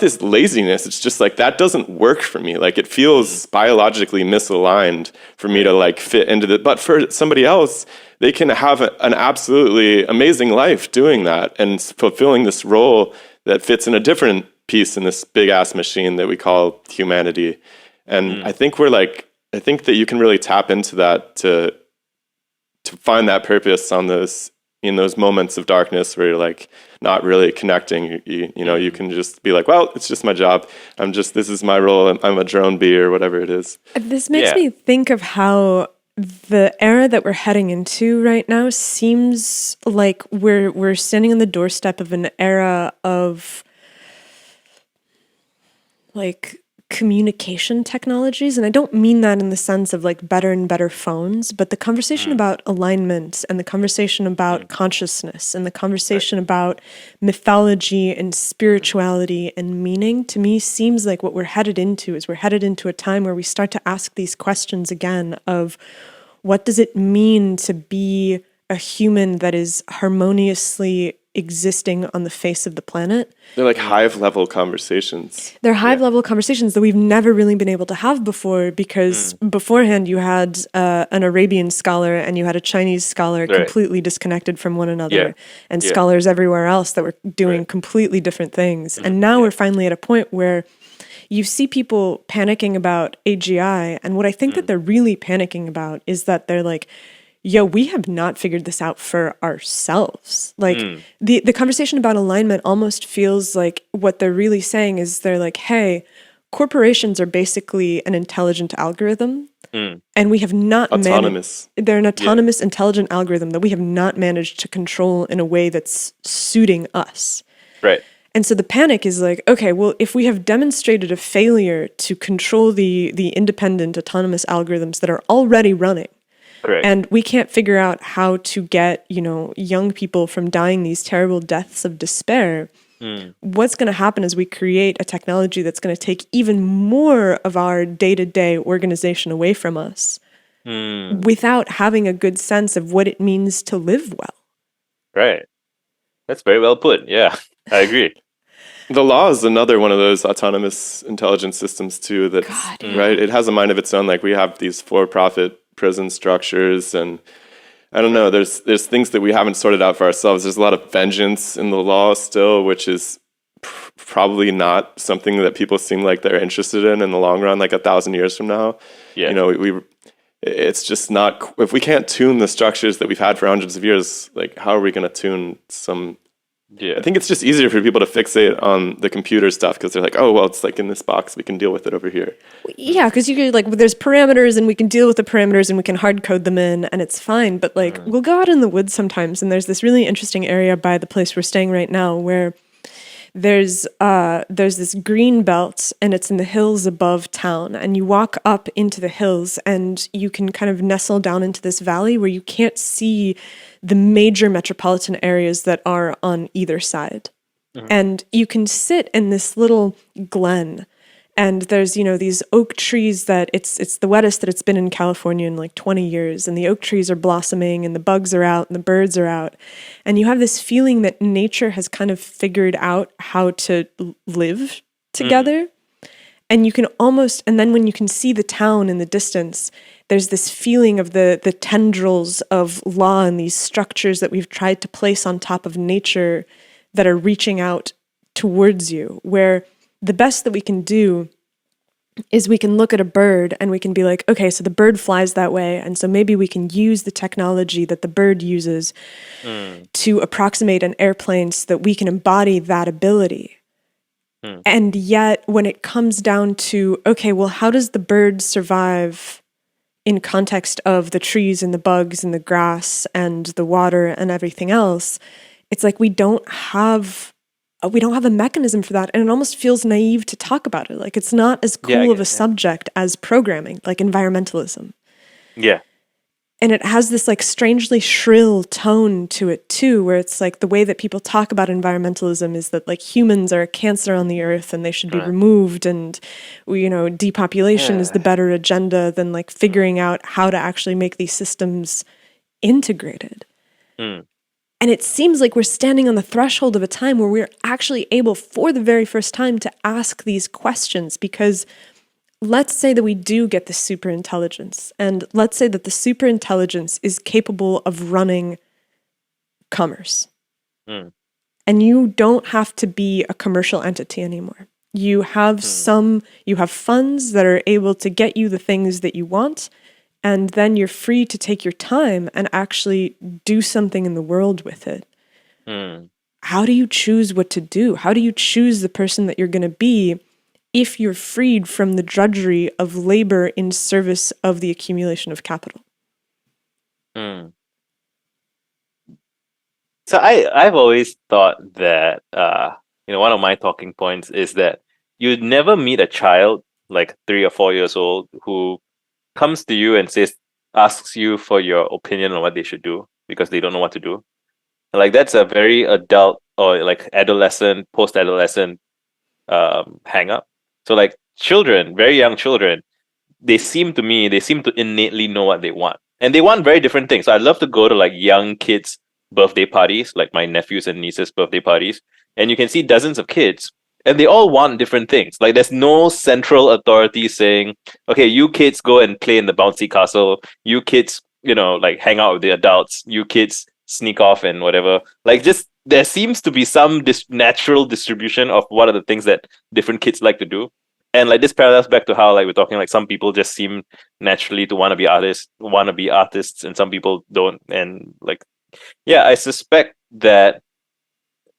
this laziness. It's just like, that doesn't work for me. Like, it feels biologically misaligned for me to like fit into but for somebody else, they can have an absolutely amazing life doing that and fulfilling this role that fits in a different piece in this big ass machine that we call humanity. And I think I think that you can really tap into that to find that purpose in those moments of darkness where you're like not really connecting. You can just be like, well, it's just my job. This is my role. I'm a drone bee or whatever it is. This makes me think of how the era that we're heading into right now seems like we're standing on the doorstep of an era of like communication technologies, and I don't mean that in the sense of like better and better phones, but the conversation about alignment and the conversation about consciousness and the conversation about mythology and spirituality and meaning, to me seems like what we're headed into is we're headed into a time where we start to ask these questions again of what does it mean to be a human that is harmoniously existing on the face of the planet. They're like hive-level conversations. They're hive-level conversations that we've never really been able to have before, because beforehand you had an Arabian scholar and you had a Chinese scholar completely disconnected from one another, and scholars everywhere else that were doing completely different things. And now we're finally at a point where you see people panicking about AGI, and what I think that they're really panicking about is that they're like, yo, we have not figured this out for ourselves. Like the conversation about alignment almost feels like what they're really saying is they're like, hey, corporations are basically an intelligent algorithm, and we have not they're an autonomous, intelligent algorithm that we have not managed to control in a way that's suiting us. Right. And so the panic is like, okay, well, if we have demonstrated a failure to control the independent, autonomous algorithms that are already running, correct, and we can't figure out how to get, young people from dying these terrible deaths of despair, what's going to happen is we create a technology that's going to take even more of our day-to-day organization away from us without having a good sense of what it means to live well. Right. That's very well put. Yeah, I agree. The law is another one of those autonomous intelligence systems too. That's right. It has a mind of its own. Like we have these for-profit prison structures, and I don't know. There's things that we haven't sorted out for ourselves. There's a lot of vengeance in the law still, which is probably not something that people seem like they're interested in the long run. Like 1,000 years from now, we it's just not. If we can't tune the structures that we've had for hundreds of years, like how are we going to tune some? Yeah, I think it's just easier for people to fixate on the computer stuff because they're like, oh, well, it's like in this box. We can deal with it over here. Yeah, because you could, like, there's parameters and we can deal with the parameters and we can hard code them in and it's fine. But, like, we'll go out in the woods sometimes, and there's this really interesting area by the place we're staying right now where there's this green belt, and it's in the hills above town. And you walk up into the hills and you can kind of nestle down into this valley where you can't see the major metropolitan areas that are on either side. And you can sit in this little glen, and there's, these oak trees that it's the wettest that it's been in California in like 20 years, and the oak trees are blossoming and the bugs are out and the birds are out. And you have this feeling that nature has kind of figured out how to live together. And you can almost, and then when you can see the town in the distance, there's this feeling of the tendrils of law and these structures that we've tried to place on top of nature that are reaching out towards you, where the best that we can do is we can look at a bird and we can be like, okay, so the bird flies that way, and so maybe we can use the technology that the bird uses to approximate an airplane so that we can embody that ability. And yet, when it comes down to, okay, well, how does the bird survive in context of the trees and the bugs and the grass and the water and everything else? It's like we don't have a mechanism for that, and it almost feels naive to talk about it. Like it's not as cool of a subject as programming, like environmentalism. Yeah. And it has this like strangely shrill tone to it too, where it's like the way that people talk about environmentalism is that like humans are a cancer on the earth and they should be removed, and depopulation is the better agenda than like figuring out how to actually make these systems integrated. And it seems like we're standing on the threshold of a time where we're actually able for the very first time to ask these questions, because let's say that we do get the superintelligence, and let's say that the superintelligence is capable of running commerce. And you don't have to be a commercial entity anymore. You have funds that are able to get you the things that you want, and then you're free to take your time and actually do something in the world with it. How do you choose what to do? How do you choose the person that you're going to be if you're freed from the drudgery of labor in service of the accumulation of capital? So I've always thought that one of my talking points is that you'd never meet a child like 3 or 4 years old who comes to you and asks you for your opinion on what they should do because they don't know what to do. Like that's a very adult or like adolescent, post-adolescent hang up. So like children, very young children, they seem to innately know what they want. And they want very different things. So I'd love to go to like young kids' birthday parties, like my nephews and nieces' birthday parties, and you can see dozens of kids, and they all want different things. Like there's no central authority saying, okay, you kids go and play in the bouncy castle, you kids, like hang out with the adults, you kids sneak off and whatever. Like just there seems to be some natural distribution of what are the things that different kids like to do. And like this parallels back to how like we're talking like some people just seem naturally to want to be artists and some people don't. And like yeah, I suspect that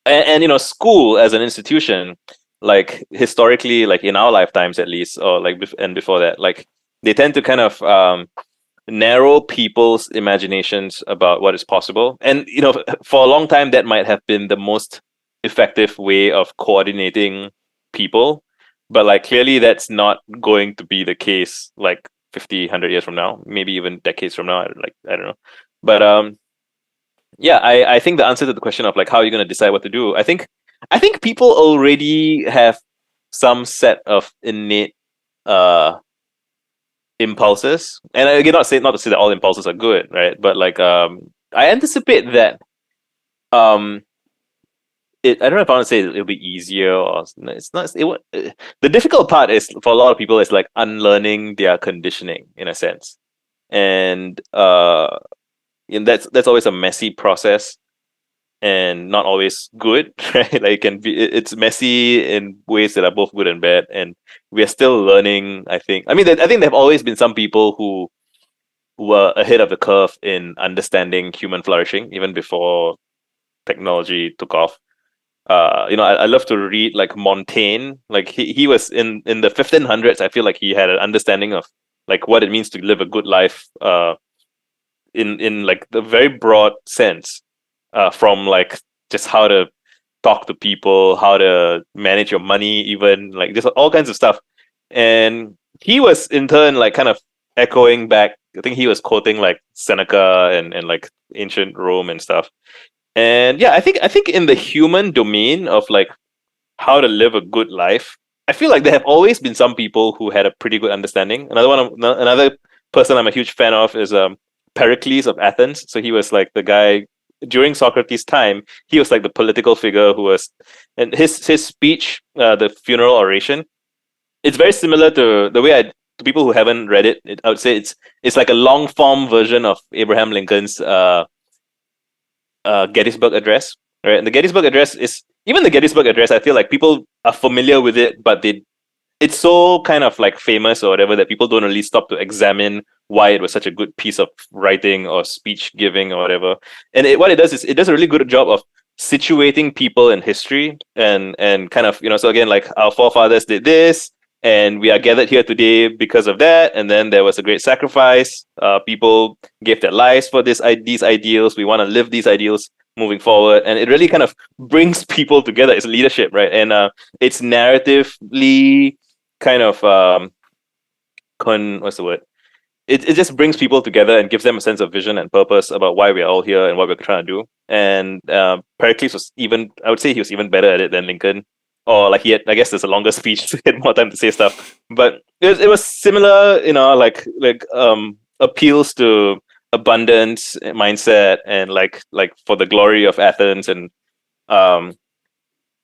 and school as an institution, like historically, like in our lifetimes at least, or like and before that, like they tend to kind of narrow people's imaginations about what is possible. And for a long time that might have been the most effective way of coordinating people, but like clearly that's not going to be the case like 50, 100 years from now, maybe even decades from now. I don't know. But yeah, I think the answer to the question of like how you're going to decide what to do, I think people already have some set of innate impulses. And again, not to say that all impulses are good, right? But like I anticipate that I don't know if I want to say it'll be easier or it's not. The difficult part is for a lot of people is like unlearning their conditioning in a sense, and that's always a messy process and not always good, right? Like it's messy in ways that are both good and bad, and we are still learning. I think there have always been some people who were ahead of the curve in understanding human flourishing even before technology took off. I love to read like Montaigne. Like he was in the 1500s. I feel like he had an understanding of like what it means to live a good life in like the very broad sense, from like just how to talk to people, how to manage your money, even like just all kinds of stuff. And he was in turn like kind of echoing back. I think he was quoting like Seneca and like ancient Rome and stuff. And yeah, I think in the human domain of like how to live a good life, I feel like there have always been some people who had a pretty good understanding. Another person I'm a huge fan of is Pericles of Athens. So he was like the guy during Socrates' time. He was like the political figure who was, and his speech, the funeral oration, it's very similar to the way to people who haven't read it. I would say it's like a long form version of Abraham Lincoln's Gettysburg Address, right? And the Gettysburg Address I feel like people are familiar with it, but it's so kind of like famous or whatever that people don't really stop to examine why it was such a good piece of writing or speech giving or whatever. And what it does is it does a really good job of situating people in history and kind of, so again, like our forefathers did this and we are gathered here today because of that. And then there was a great sacrifice. People gave their lives for these ideals. We want to live these ideals moving forward. And it really kind of brings people together. It's leadership, right? And it's narratively kind of, what's the word? It just brings people together and gives them a sense of vision and purpose about why we're all here and what we're trying to do. And Pericles I would say he was even better at it than Lincoln. Or like I guess there's a longer speech, so he had more time to say stuff. But it was similar, like appeals to abundance mindset and like for the glory of Athens and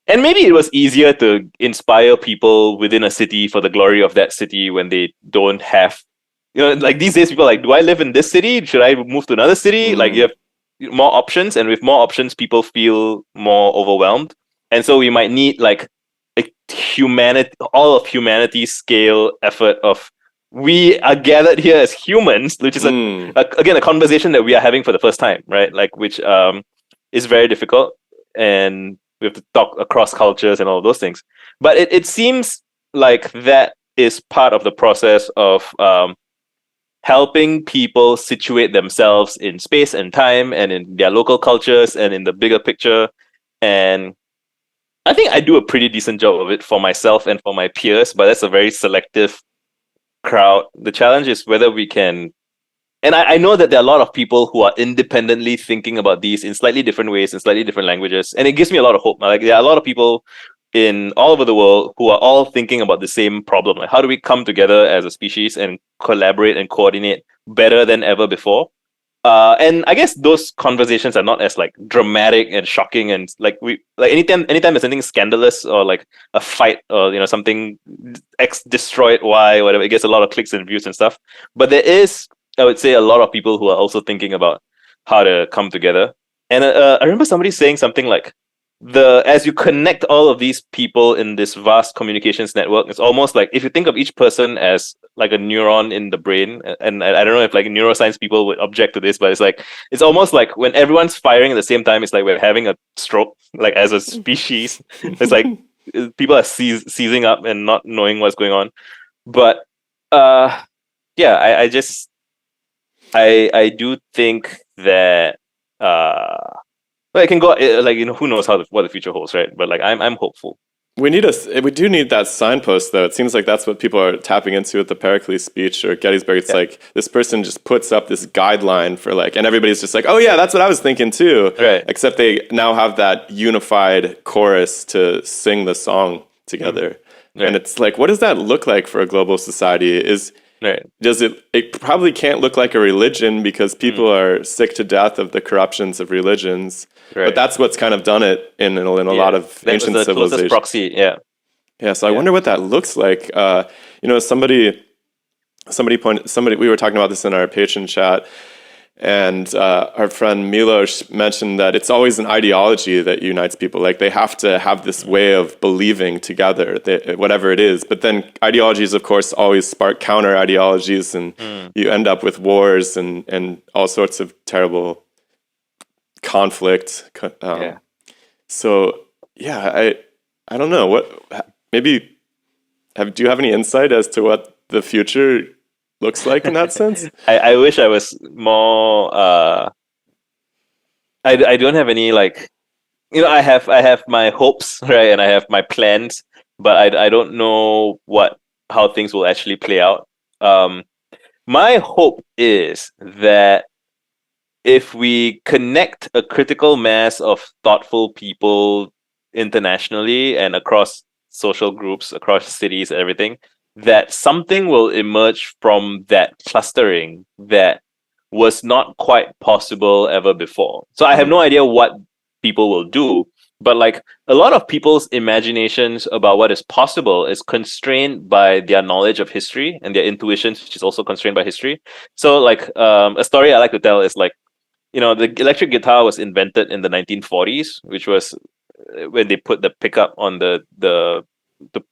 maybe it was easier to inspire people within a city for the glory of that city when they don't have, like these days people are like, do I live in this city? Should I move to another city? Like you have more options, and with more options, people feel more overwhelmed. And so we might need like a all of humanity's scale effort of we are gathered here as humans, which is again a conversation that we are having for the first time, right? Like which is very difficult, and we have to talk across cultures and all of those things. But it seems like that is part of the process of helping people situate themselves in space and time and in their local cultures and in the bigger picture. And I think I do a pretty decent job of it for myself and for my peers, but that's a very selective crowd. The challenge is whether we can. And I know that there are a lot of people who are independently thinking about these in slightly different ways, in slightly different languages. And it gives me a lot of hope. Like, there are a lot of people in all over the world who are all thinking about the same problem. Like, how do we come together as a species and collaborate and coordinate better than ever before? And I guess those conversations are not as like dramatic and shocking, and like anytime there's anything scandalous or like a fight or something X destroyed Y or whatever, it gets a lot of clicks and views and stuff. But there is, I would say, a lot of people who are also thinking about how to come together. And I remember somebody saying something like, as you connect all of these people in this vast communications network, it's almost like if you think of each person as like a neuron in the brain, and I don't know if like neuroscience people would object to this, but it's almost like when everyone's firing at the same time, it's like we're having a stroke, like as a species. It's like people are seizing up and not knowing what's going on. But yeah, I do think that well, it can go like who knows what the future holds, right? But like I'm hopeful. We do need that signpost, though. It seems like that's what people are tapping into with the Pericles speech or Gettysburg. It's like this person just puts up this guideline for like, and everybody's just like, oh yeah, that's what I was thinking too. Right. Except they now have that unified chorus to sing the song together. Right. And it's like, what does that look like for a global society? Does it probably can't look like a religion because people are sick to death of the corruptions of religions. Right. But that's what's kind of done it in a lot of ancient civilizations. Proxy, yeah. So I wonder what that looks like. Somebody we were talking about this in our patron chat, and our friend Milos mentioned that it's always an ideology that unites people. Like they have to have this way of believing together, whatever it is. But then ideologies, of course, always spark counter ideologies, and you end up with wars and all sorts of terrible conflict. So yeah, I don't know do you have any insight as to what the future looks like in that sense? I wish I was more I don't have any like I have my hopes, right, and I have my plans, but I don't know how things will actually play out. My hope is that if we connect a critical mass of thoughtful people internationally and across social groups, across cities, everything, that something will emerge from that clustering that was not quite possible ever before. So I have no idea what people will do, but like a lot of people's imaginations about what is possible is constrained by their knowledge of history and their intuitions, which is also constrained by history. So like a story I like to tell is like, the electric guitar was invented in the 1940s, which was when they put the pickup on the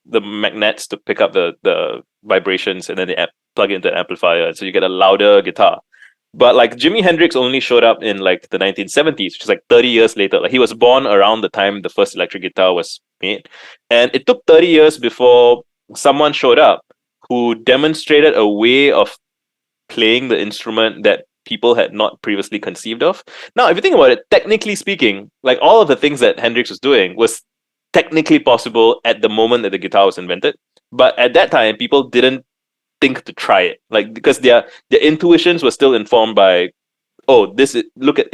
magnets to pick up the vibrations, and then they plug it into an amplifier, so you get a louder guitar. But like Jimi Hendrix only showed up in like the 1970s, which is like 30 years later. Like he was born around the time the first electric guitar was made, and it took 30 years before someone showed up who demonstrated a way of playing the instrument that people had not previously conceived of. Now, if you think about it, technically speaking, like all of the things that Hendrix was doing was technically possible at the moment that the guitar was invented, but at that time people didn't think to try it, like because their intuitions were still informed by, it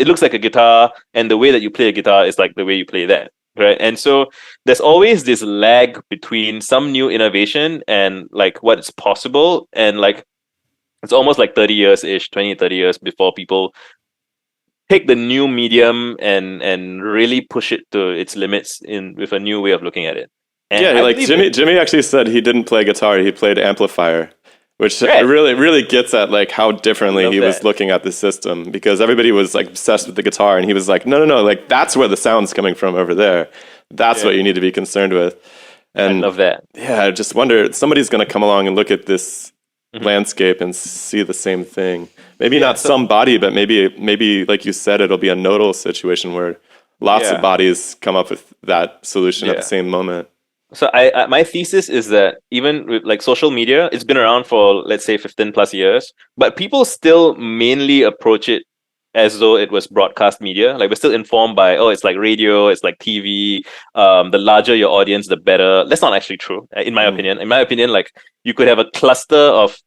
looks like a guitar, and the way that you play a guitar is like the way you play that, right? And so there's always this lag between some new innovation and like what is possible, and like it's almost like 30 years ish, 20, 30 years before people take the new medium and really push it to its limits with a new way of looking at it. And like Jimmy actually said he didn't play guitar, he played amplifier, which really, really gets at like how differently he was looking at the system, because everybody was like obsessed with the guitar, and he was like, no, like that's where the sound's coming from over there. That's what you need to be concerned with. And I love that. Yeah, I just wonder, somebody's going to come along and look at this landscape and see the same thing. Maybe not somebody, but maybe like you said, it'll be a nodal situation where lots of bodies come up with that solution at the same moment. So I my thesis is that even with like social media, it's been around for let's say 15 plus years, but people still mainly approach it as though it was broadcast media. Like we're still informed by, oh, it's like radio, it's like TV. The larger your audience, the better. That's not actually true, in my opinion. In my opinion, like you could have a cluster of.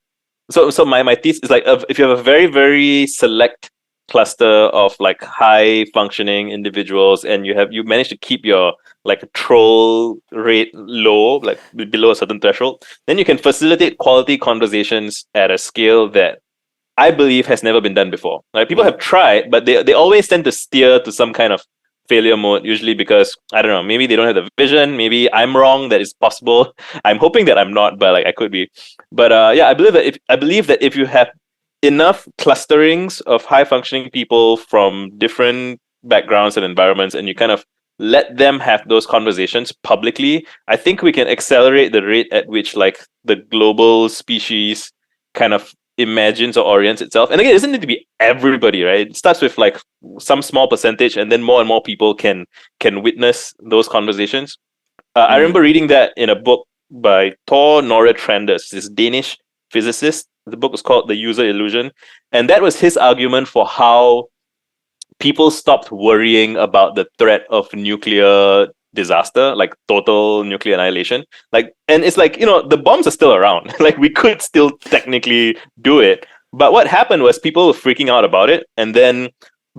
So my thesis is like if you have a very very select cluster of like high functioning individuals, and you manage to keep your like troll rate low, like below a certain threshold, then you can facilitate quality conversations at a scale that I believe has never been done before. Like people have tried, but they always tend to steer to some kind of failure mode, usually because I don't know, maybe they don't have the vision, maybe I'm wrong that it's possible. I'm hoping that I'm not, but like I could be. But yeah, I believe that if you have enough clusterings of high functioning people from different backgrounds and environments, and you kind of let them have those conversations publicly, I think we can accelerate the rate at which like the global species kind of imagines or orients itself. And again, it doesn't need to be everybody, right? It starts with like some small percentage, and then more and more people can witness those conversations. I remember reading that in a book by Tor Nore Tranders, this Danish physicist. The book was called The User Illusion, and that was his argument for how people stopped worrying about the threat of nuclear disaster, like total nuclear annihilation. Like, and it's like, the bombs are still around. Like, we could still technically do it. But what happened was people were freaking out about it, and then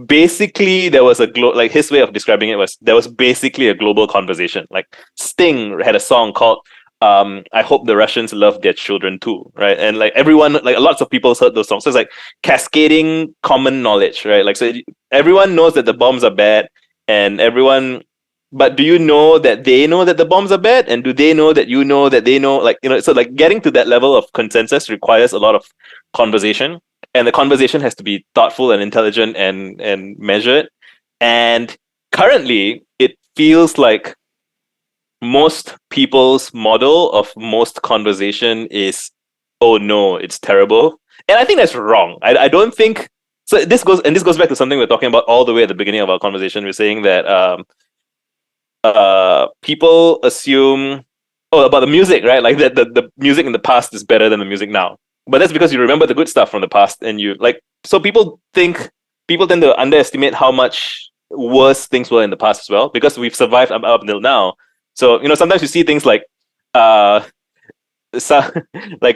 basically there was like his way of describing it was there was basically a global conversation. Like Sting had a song called I hope the Russians love their children too, right? And like everyone, like lots of people heard those songs. So it's like cascading common knowledge, right? Like, so everyone knows that the bombs are bad, and everyone, but do you know that they know that the bombs are bad? And do they know that you know that they know? Like, so like getting to that level of consensus requires a lot of conversation, and the conversation has to be thoughtful and intelligent and measured. And currently, it feels like most people's model of most conversation is, oh no, it's terrible. And I think that's wrong. I don't think so. This goes back to something we're talking about all the way at the beginning of our conversation. We're saying that people assume about the music, right? Like that the music in the past is better than the music now. But that's because you remember the good stuff from the past, and you like, so people tend to underestimate how much worse things were in the past as well, because we've survived up until now. So, sometimes you see things like like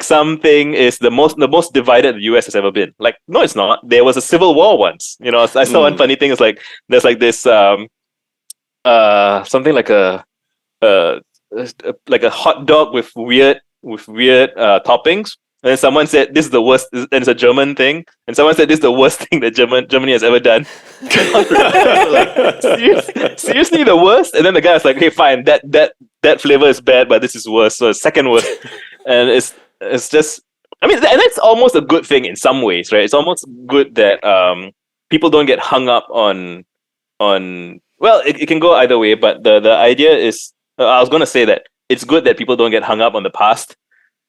something is the most divided the US has ever been. Like, no, it's not. There was a civil war once. I saw one funny thing. It's like there's like this something like a hot dog with weird toppings. And then someone said this is the worst, and it's a German thing. And someone said this is the worst thing that Germany has ever done. Like, seriously, the worst. And then the guy was like, "Hey, fine, that flavor is bad, but this is worse. So it's second worst." And it's just, I mean, and that's almost a good thing in some ways, right? It's almost good that people don't get hung up on. Well, it can go either way, but the idea is, I was going to say that it's good that people don't get hung up on the past.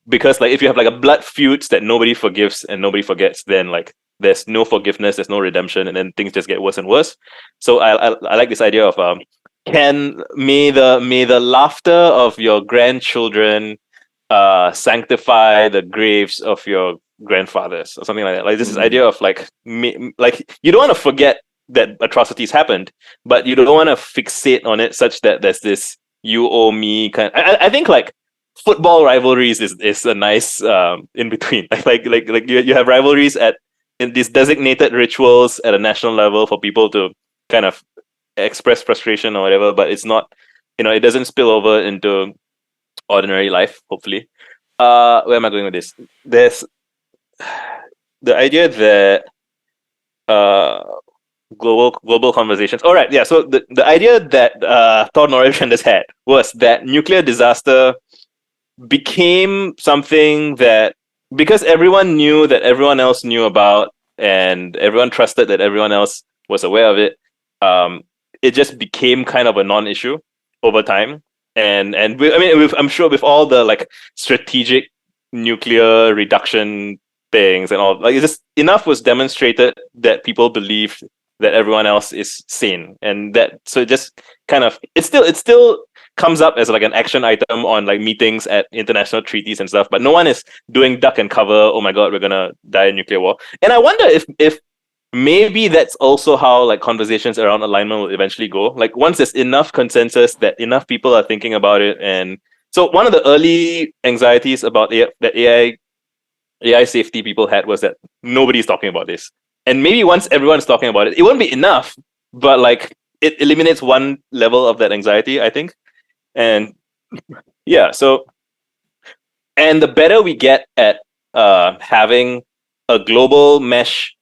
Because like if you have like a blood feuds that nobody forgives and nobody forgets, then like there's no forgiveness, there's no redemption, and then things just get worse and worse. So I like this idea of may the laughter of your grandchildren sanctify the graves of your grandfathers, or something like that. Like this idea of like you don't want to forget that atrocities happened, but you don't want to fixate on it such that there's this you owe me kind. I think like football rivalries is a nice in between. Like you have rivalries in these designated rituals at a national level for people to kind of express frustration or whatever, but it's not, it doesn't spill over into ordinary life, hopefully. Where am I going with this? There's the idea that global conversations. All right, yeah. So the idea that Thor Norrell had was that nuclear disaster became something that, because everyone knew that everyone else knew about, and everyone trusted that everyone else was aware of it, it just became kind of a non-issue over time. And I'm sure with all the like strategic nuclear reduction things and all, like it's just enough was demonstrated that people believed that everyone else is sane, and that so it just kind of it still comes up as like an action item on like meetings at international treaties and stuff, but no one is doing duck and cover. Oh my god, we're gonna die in nuclear war. And I wonder if maybe that's also how like conversations around alignment will eventually go. Like once there's enough consensus that enough people are thinking about it, and so one of the early anxieties about that AI safety people had was that nobody's talking about this. And maybe once everyone's talking about it, it won't be enough, but like it eliminates one level of that anxiety, I think. And yeah, so and the better we get at having a global mesh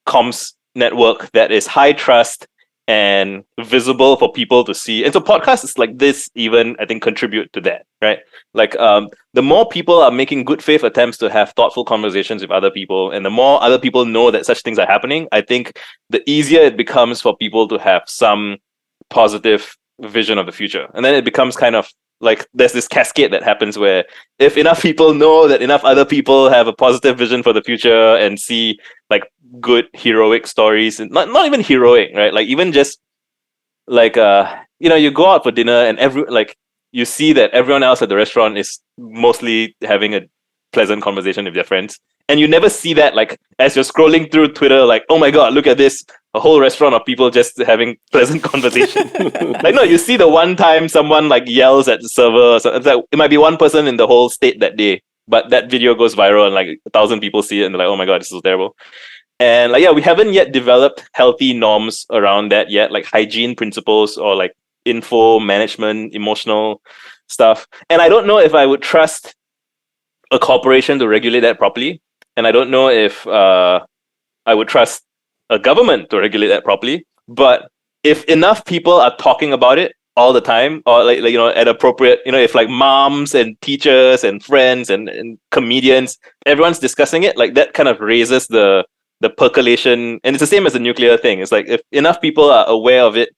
comms network that is high trust and visible for people to see. And so podcasts like this even, I think, contribute to that, right? Like the more people are making good faith attempts to have thoughtful conversations with other people, and the more other people know that such things are happening, I think the easier it becomes for people to have some positive vision of the future. And then it becomes kind of like there's this cascade that happens where if enough people know that enough other people have a positive vision for the future and see like good heroic stories, and not even heroic, right? Like even just like you go out for dinner and you see that everyone else at the restaurant is mostly having a pleasant conversation with their friends, and you never see that like as you're scrolling through Twitter, like, oh my god, look at this, a whole restaurant of people just having pleasant conversation. Like no, you see the one time someone like yells at the server, so it's like it might be one person in the whole state that day, but that video goes viral and like 1,000 people see it and they're like, oh my god, this is so terrible. And like, yeah, we haven't yet developed healthy norms around that yet, like hygiene principles or like info management, emotional stuff. And I don't know if I would trust a corporation to regulate that properly. And I don't know if I would trust a government to regulate that properly. But if enough people are talking about it all the time, or like at appropriate, if like moms and teachers and friends and comedians, everyone's discussing it, like that kind of raises the percolation. And it's the same as the nuclear thing. It's like if enough people are aware of it,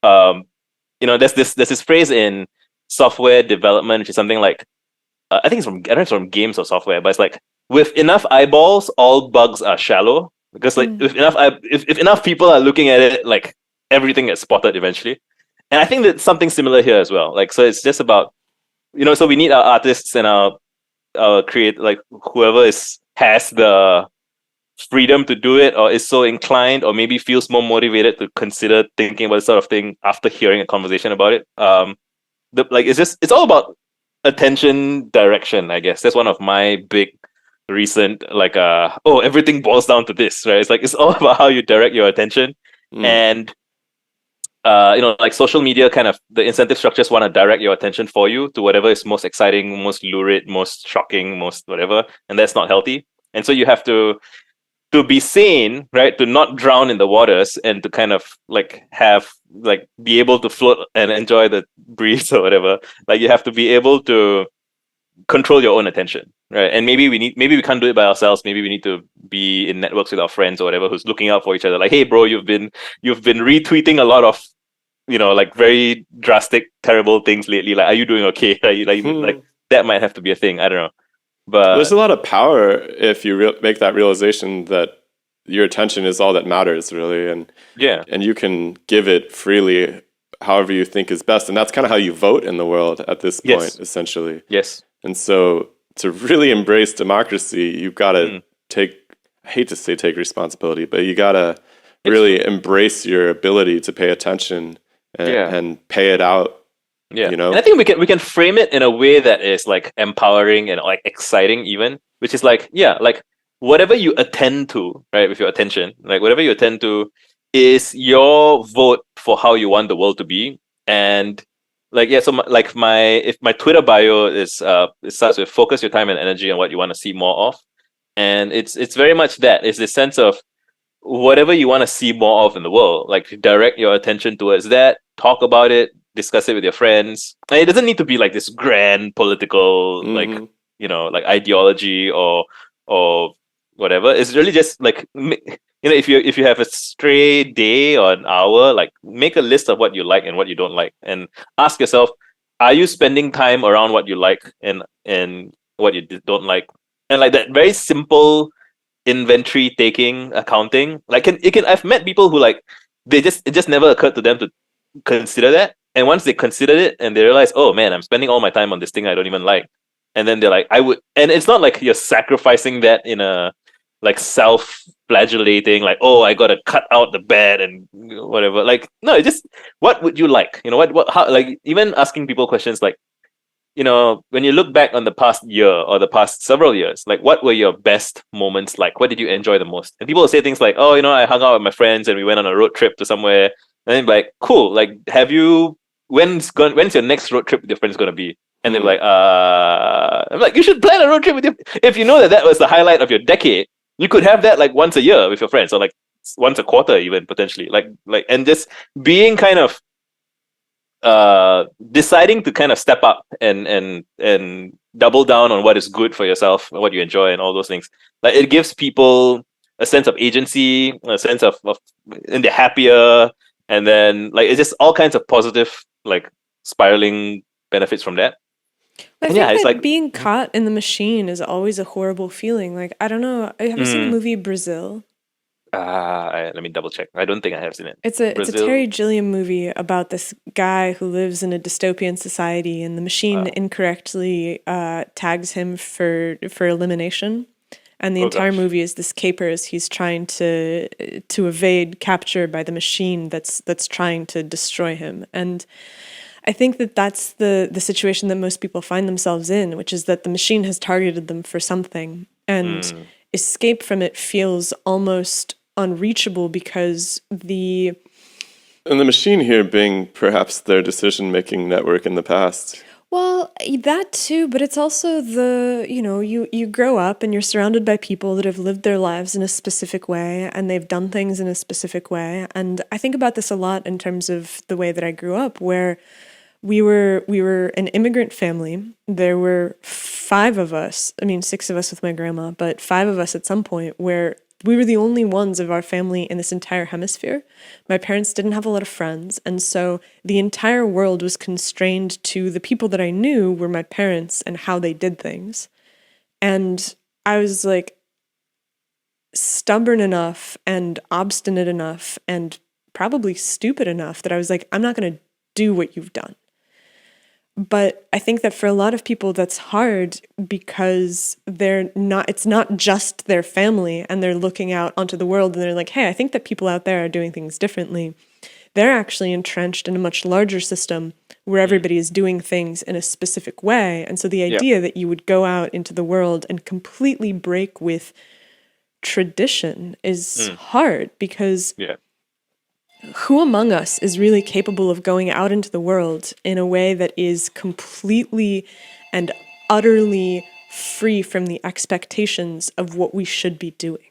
there's this phrase in software development, which is something like I think I don't know if it's from games or software, but it's like with enough eyeballs, all bugs are shallow. Because like if enough people are looking at it, like everything gets spotted eventually. And I think that's something similar here as well. Like so, it's just about so we need our artists and our create like whoever has the freedom to do it or is so inclined or maybe feels more motivated to consider thinking about this sort of thing after hearing a conversation about it. It's all about attention direction, I guess. That's one of my big recent everything boils down to this, right? It's like it's all about how you direct your attention. And like social media, kind of the incentive structures want to direct your attention for you to whatever is most exciting, most lurid, most shocking, most whatever, and that's not healthy. And so you have to be sane, right? To not drown in the waters and to kind of like have like be able to float and enjoy the breeze or whatever. Like you have to be able to control your own attention, right? And maybe we can't do it by ourselves. Maybe we need to be in networks with our friends or whatever who's looking out for each other. Like, hey, bro, you've been retweeting a lot of like very drastic, terrible things lately. Like, are you doing okay? Like that might have to be a thing. I don't know. But there's a lot of power if you make that realization that your attention is all that matters, really, and you can give it freely, however you think is best, and that's kind of how you vote in the world at this point, essentially. Yes. And so, to really embrace democracy, you've got to take. I hate to say take responsibility, but you got to really embrace your ability to pay attention and pay it out. Yeah, and I think we can frame it in a way that is like empowering and like exciting, even, which is like like whatever you attend to, right, with your attention, like whatever you attend to is your vote for how you want the world to be. And like so my Twitter bio is it starts with focus your time and energy on what you want to see more of, and it's very much that. It's this sense of whatever you want to see more of in the world, like direct your attention towards that, talk about it, discuss it with your friends. And it doesn't need to be like this grand political like ideology or whatever. It's really just like if you have a stray day or an hour, like make a list of what you like and what you don't like, and ask yourself, are you spending time around what you like and what you don't like? And like that very simple inventory taking accounting, like I've met people who like it just never occurred to them to consider that. And once they considered it and they realize, oh man, I'm spending all my time on this thing I don't even like. And then they're like, and it's not like you're sacrificing that in a like self-flagellating, like, oh, I gotta cut out the bad and whatever. Like, no, it's just what would you like? How, like, even asking people questions like, when you look back on the past year or the past several years, like, what were your best moments like? What did you enjoy the most? And people will say things like, oh, I hung out with my friends and we went on a road trip to somewhere. And then like, cool, like, when's your next road trip with your friends gonna be? And they're like, I'm like, you should plan a road trip with if you know that was the highlight of your decade, you could have that like once a year with your friends, or like once a quarter even potentially. And just being kind of deciding to kind of step up and double down on what is good for yourself, what you enjoy, and all those things. Like, it gives people a sense of agency, a sense of and they're happier, and then like it's just all kinds of positive like spiraling benefits from that. I And think it's that like being caught in the machine is always a horrible feeling. Like, I don't know. Have you seen the movie Brazil? let me double check. I don't think I have seen it. It's a Brazil. Terry Gilliam movie about this guy who lives in a dystopian society, and the machine incorrectly tags him for elimination. And the entire movie is this caper as he's trying to evade capture by the machine that's trying to destroy him. And I think that that's the situation that most people find themselves in, which is that the machine has targeted them for something, and escape from it feels almost unreachable because And the machine here being perhaps their decision-making network in the past. Well, that too, but it's also you grow up and you're surrounded by people that have lived their lives in a specific way and they've done things in a specific way. And I think about this a lot in terms of the way that I grew up, where we were an immigrant family. There were 5 of us, 6 of us with my grandma, but 5 of us at some point, where we were the only ones of our family in this entire hemisphere. My parents didn't have a lot of friends, and so the entire world was constrained to the people that I knew were my parents and how they did things. And I was like stubborn enough and obstinate enough and probably stupid enough that I was like, I'm not going to do what you've done. But I think that for a lot of people that's hard because it's not just their family and they're looking out onto the world and they're like, hey, I think that people out there are doing things differently. They're actually entrenched in a much larger system where everybody is doing things in a specific way. And so the idea that you would go out into the world and completely break with tradition is hard because who among us is really capable of going out into the world in a way that is completely and utterly free from the expectations of what we should be doing?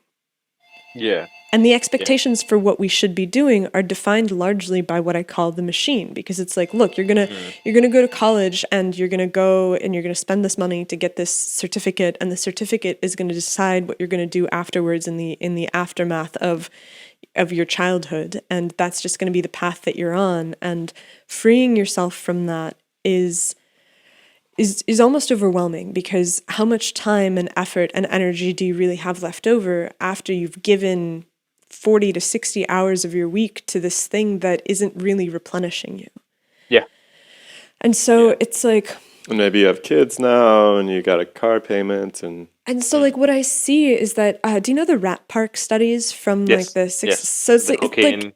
Yeah. And the expectations for what we should be doing are defined largely by what I call the machine, because it's like, look, you're gonna go to college and you're gonna spend this money to get this certificate, and the certificate is gonna decide what you're gonna do afterwards in the aftermath of your childhood, and that's just going to be the path that you're on. And freeing yourself from that is almost overwhelming, because how much time and effort and energy do you really have left over after you've given 40 to 60 hours of your week to this thing that isn't really replenishing you? Yeah. And so it's like, And maybe you have kids now and you got a car payment and so like what I see is that do you know the rat park studies from like the 60s? Yes. So it's the like, cocaine.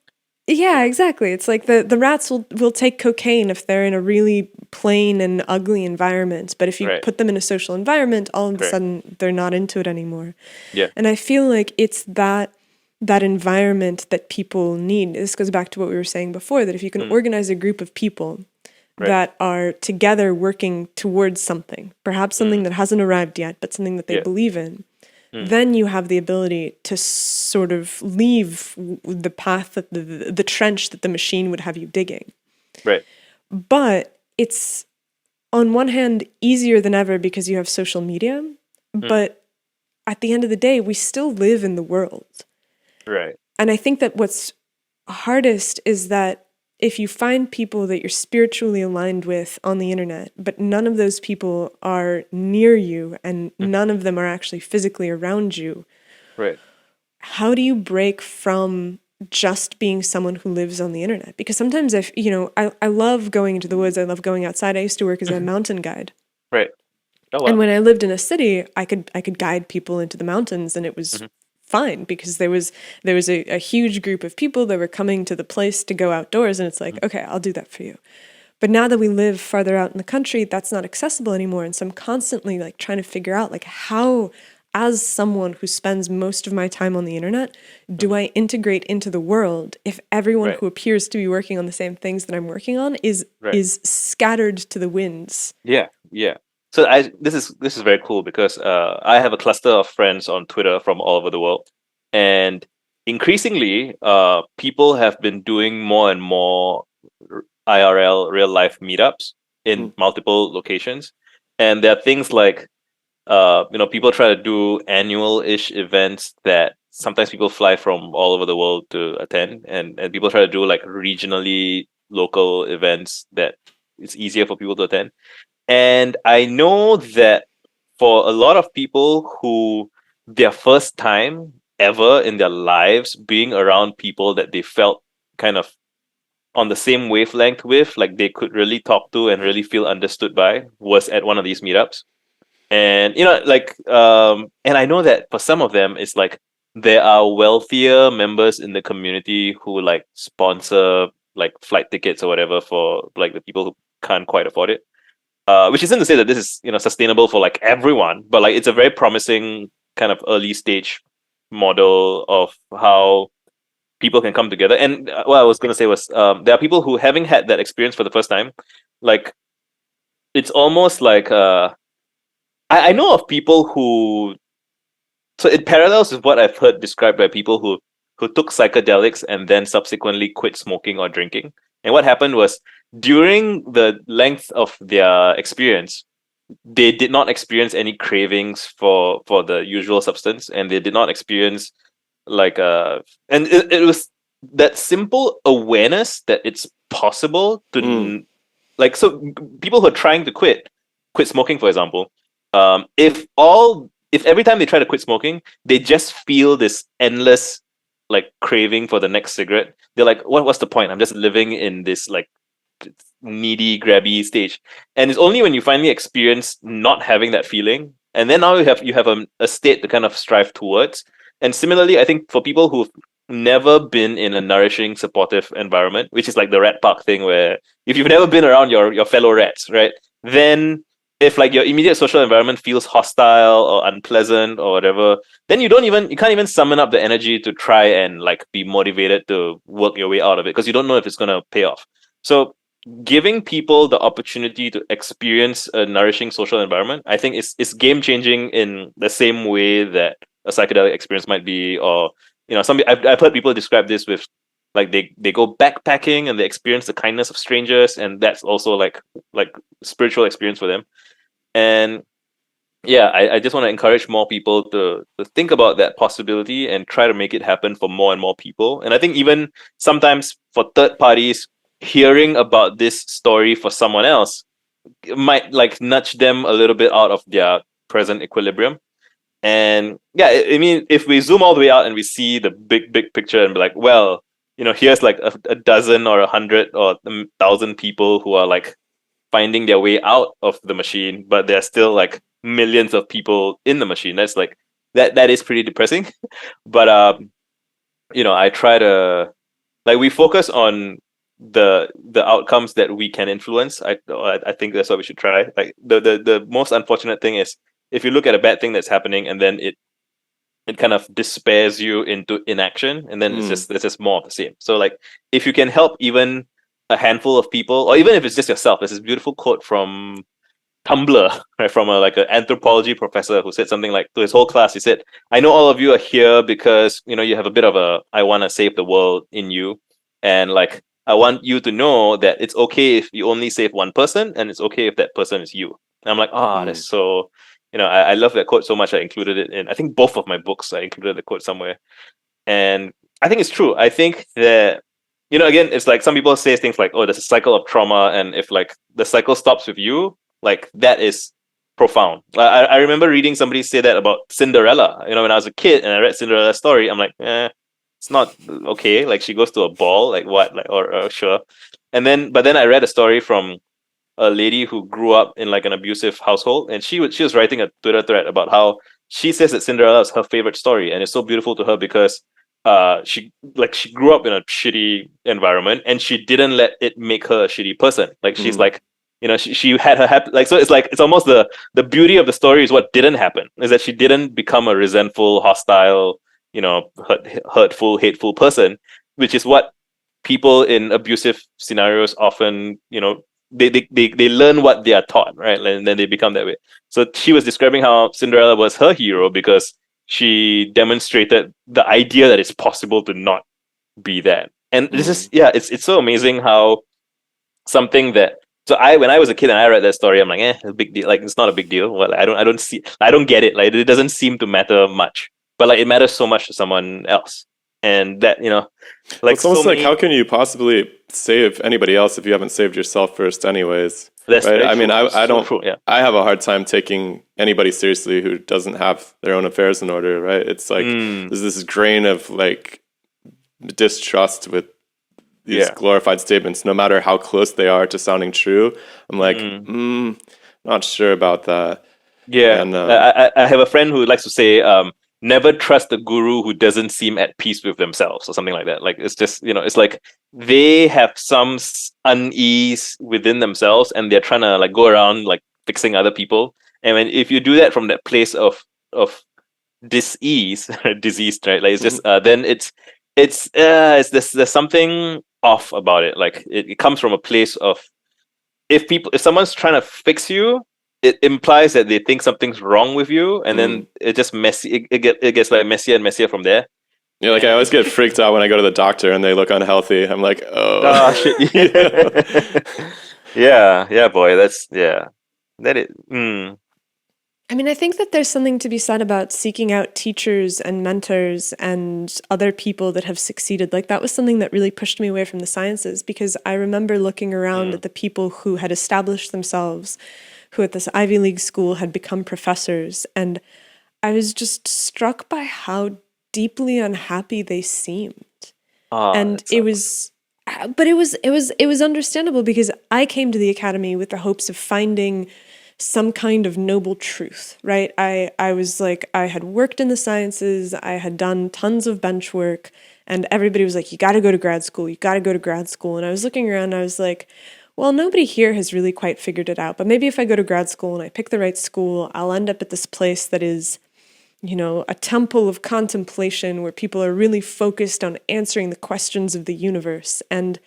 Yeah, exactly. It's like the rats will take cocaine if they're in a really plain and ugly environment. But if you put them in a social environment, all of a sudden they're not into it anymore. Yeah. And I feel like it's that environment that people need. This goes back to what we were saying before, that if you can organize a group of people that are together working towards something, perhaps something that hasn't arrived yet, but something that they believe in, then you have the ability to sort of leave the path that the trench that the machine would have you digging. Right. But it's, on one hand, easier than ever because you have social media, but at the end of the day, we still live in the world. Right. And I think that what's hardest is that if you find people that you're spiritually aligned with on the internet, but none of those people are near you and none of them are actually physically around you, how do you break from just being someone who lives on the internet? Because sometimes I love going into the woods. I love going outside. I used to work as a mountain guide. Right. Oh, wow. And when I lived in a city, I could guide people into the mountains, and it was fine because there was a huge group of people that were coming to the place to go outdoors, and it's like, okay, I'll do that for you. But now that we live farther out in the country, that's not accessible anymore. And so I'm constantly like trying to figure out like how, as someone who spends most of my time on the internet, do I integrate into the world if everyone who appears to be working on the same things that I'm working on is scattered to the winds? Yeah, yeah. So this is very cool because I have a cluster of friends on Twitter from all over the world, and increasingly, people have been doing more and more IRL real life meetups in multiple locations, and there are things like people try to do annual-ish events that sometimes people fly from all over the world to attend, and people try to do like regionally local events that it's easier for people to attend. And I know that for a lot of people who their first time ever in their lives being around people that they felt kind of on the same wavelength with, like they could really talk to and really feel understood by, was at one of these meetups. And and I know that for some of them it's like there are wealthier members in the community who like sponsor like flight tickets or whatever for like the people who can't quite afford it. Which isn't to say that this is sustainable for like everyone, but like it's a very promising kind of early stage model of how people can come together. And what I was going to say was there are people who, having had that experience for the first time, like it's almost like I know of people who, so it parallels with what I've heard described by people who took psychedelics and then subsequently quit smoking or drinking. And what happened was, during the length of their experience, they did not experience any cravings for the usual substance, and they did not experience like and it was that simple awareness that it's possible to like, so people who are trying to quit smoking, for example, if every time they try to quit smoking, they just feel this endless like craving for the next cigarette, they're like, what's the point? I'm just living in this like needy, grabby stage. And it's only when you finally experience not having that feeling, and then now you have a state to kind of strive towards. And similarly, I think for people who've never been in a nourishing, supportive environment, which is like the rat park thing, where if you've never been around your fellow rats, right, then if like your immediate social environment feels hostile or unpleasant or whatever, then you can't even summon up the energy to try and like be motivated to work your way out of it, because you don't know if it's going to pay off. So giving people the opportunity to experience a nourishing social environment, I think is game changing in the same way that a psychedelic experience might be. Or I've heard people describe this with like they go backpacking and they experience the kindness of strangers, and that's also like spiritual experience for them. And yeah, I just want to encourage more people to think about that possibility and try to make it happen for more and more people. And I think even sometimes for third parties, hearing about this story for someone else might like nudge them a little bit out of their present equilibrium. And yeah, I mean, if we zoom all the way out and we see the big picture and be like, well, here's like a dozen or 100 or 1,000 people who are like finding their way out of the machine, but there's still like millions of people in the machine. That's like that is pretty depressing. But I try to, like, we focus on the outcomes that we can influence. I think that's what we should try. Like the most unfortunate thing is if you look at a bad thing that's happening and then it kind of despairs you into inaction, and then it's just more of the same. So like if you can help even a handful of people, or even if it's just yourself, there's this beautiful quote from Tumblr, right, from an anthropology professor who said something like to his whole class. He said, "I know all of you are here because you have a bit of a I want to save the world in you, and like I want you to know that it's okay if you only save one person, and it's okay if that person is you." And I'm like, that's so. I love that quote so much. I included it in, I think, both of my books. I included the quote somewhere, and I think it's true. I think that again, it's like some people say things like, "Oh, there's a cycle of trauma," and if like the cycle stops with you, like that is profound. I remember reading somebody say that about Cinderella. When I was a kid and I read Cinderella's story, I'm like, it's not okay. Like she goes to a ball, like what, like or sure. But then I read a story from a lady who grew up in like an abusive household, and she was writing a Twitter thread about how she says that Cinderella is her favorite story, and it's so beautiful to her because she grew up in a shitty environment, and she didn't let it make her a shitty person. Like she's like, she had her happy, like, so it's like, it's almost the beauty of the story is what didn't happen, is that she didn't become a resentful, hostile, hurtful, hateful person, which is what people in abusive scenarios often, they learn what they are taught, right? And then they become that way. So she was describing how Cinderella was her hero because she demonstrated the idea that it's possible to not be that. And this is, it's so amazing how something that, when I was a kid and I read that story, I'm like, a big deal. Like, it's not a big deal. Well, I don't get it. Like, it doesn't seem to matter much, but like, it matters so much to someone else. And that, like, it's almost like, how can you possibly save anybody else if you haven't saved yourself first anyways? That's right? I mean, true. I don't, true, yeah. I have a hard time taking anybody seriously who doesn't have their own affairs in order, right? It's like, there's this grain of like distrust with these glorified statements, no matter how close they are to sounding true. I'm like, not sure about that. Yeah. And, I have a friend who likes to say, never trust a guru who doesn't seem at peace with themselves, or something like that. Like, it's just, it's like they have some unease within themselves, and they're trying to like go around like fixing other people. And if you do that from that place of dis-ease, diseased, right? Like, it's just then there's something off about it. Like, it comes from a place of, if someone's trying to fix you, it implies that they think something's wrong with you, and then it just messy. It gets like messier and messier from there. Yeah, like I always get freaked out when I go to the doctor and they look unhealthy. I'm like, oh shit. Yeah, boy. That's that it. I mean, I think that there's something to be said about seeking out teachers and mentors and other people that have succeeded. Like, that was something that really pushed me away from the sciences, because I remember looking around at the people who had established themselves, who at this Ivy League school had become professors, and I was just struck by how deeply unhappy they seemed. And it was understandable, because I came to the academy with the hopes of finding some kind of noble truth, right? I was like, I had worked in the sciences, I had done tons of bench work, and everybody was like, you got to go to grad school, you got to go to grad school. And I was looking around, and I was like, well, nobody here has really quite figured it out, but maybe if I go to grad school and I pick the right school, I'll end up at this place that is, a temple of contemplation where people are really focused on answering the questions of the universe. And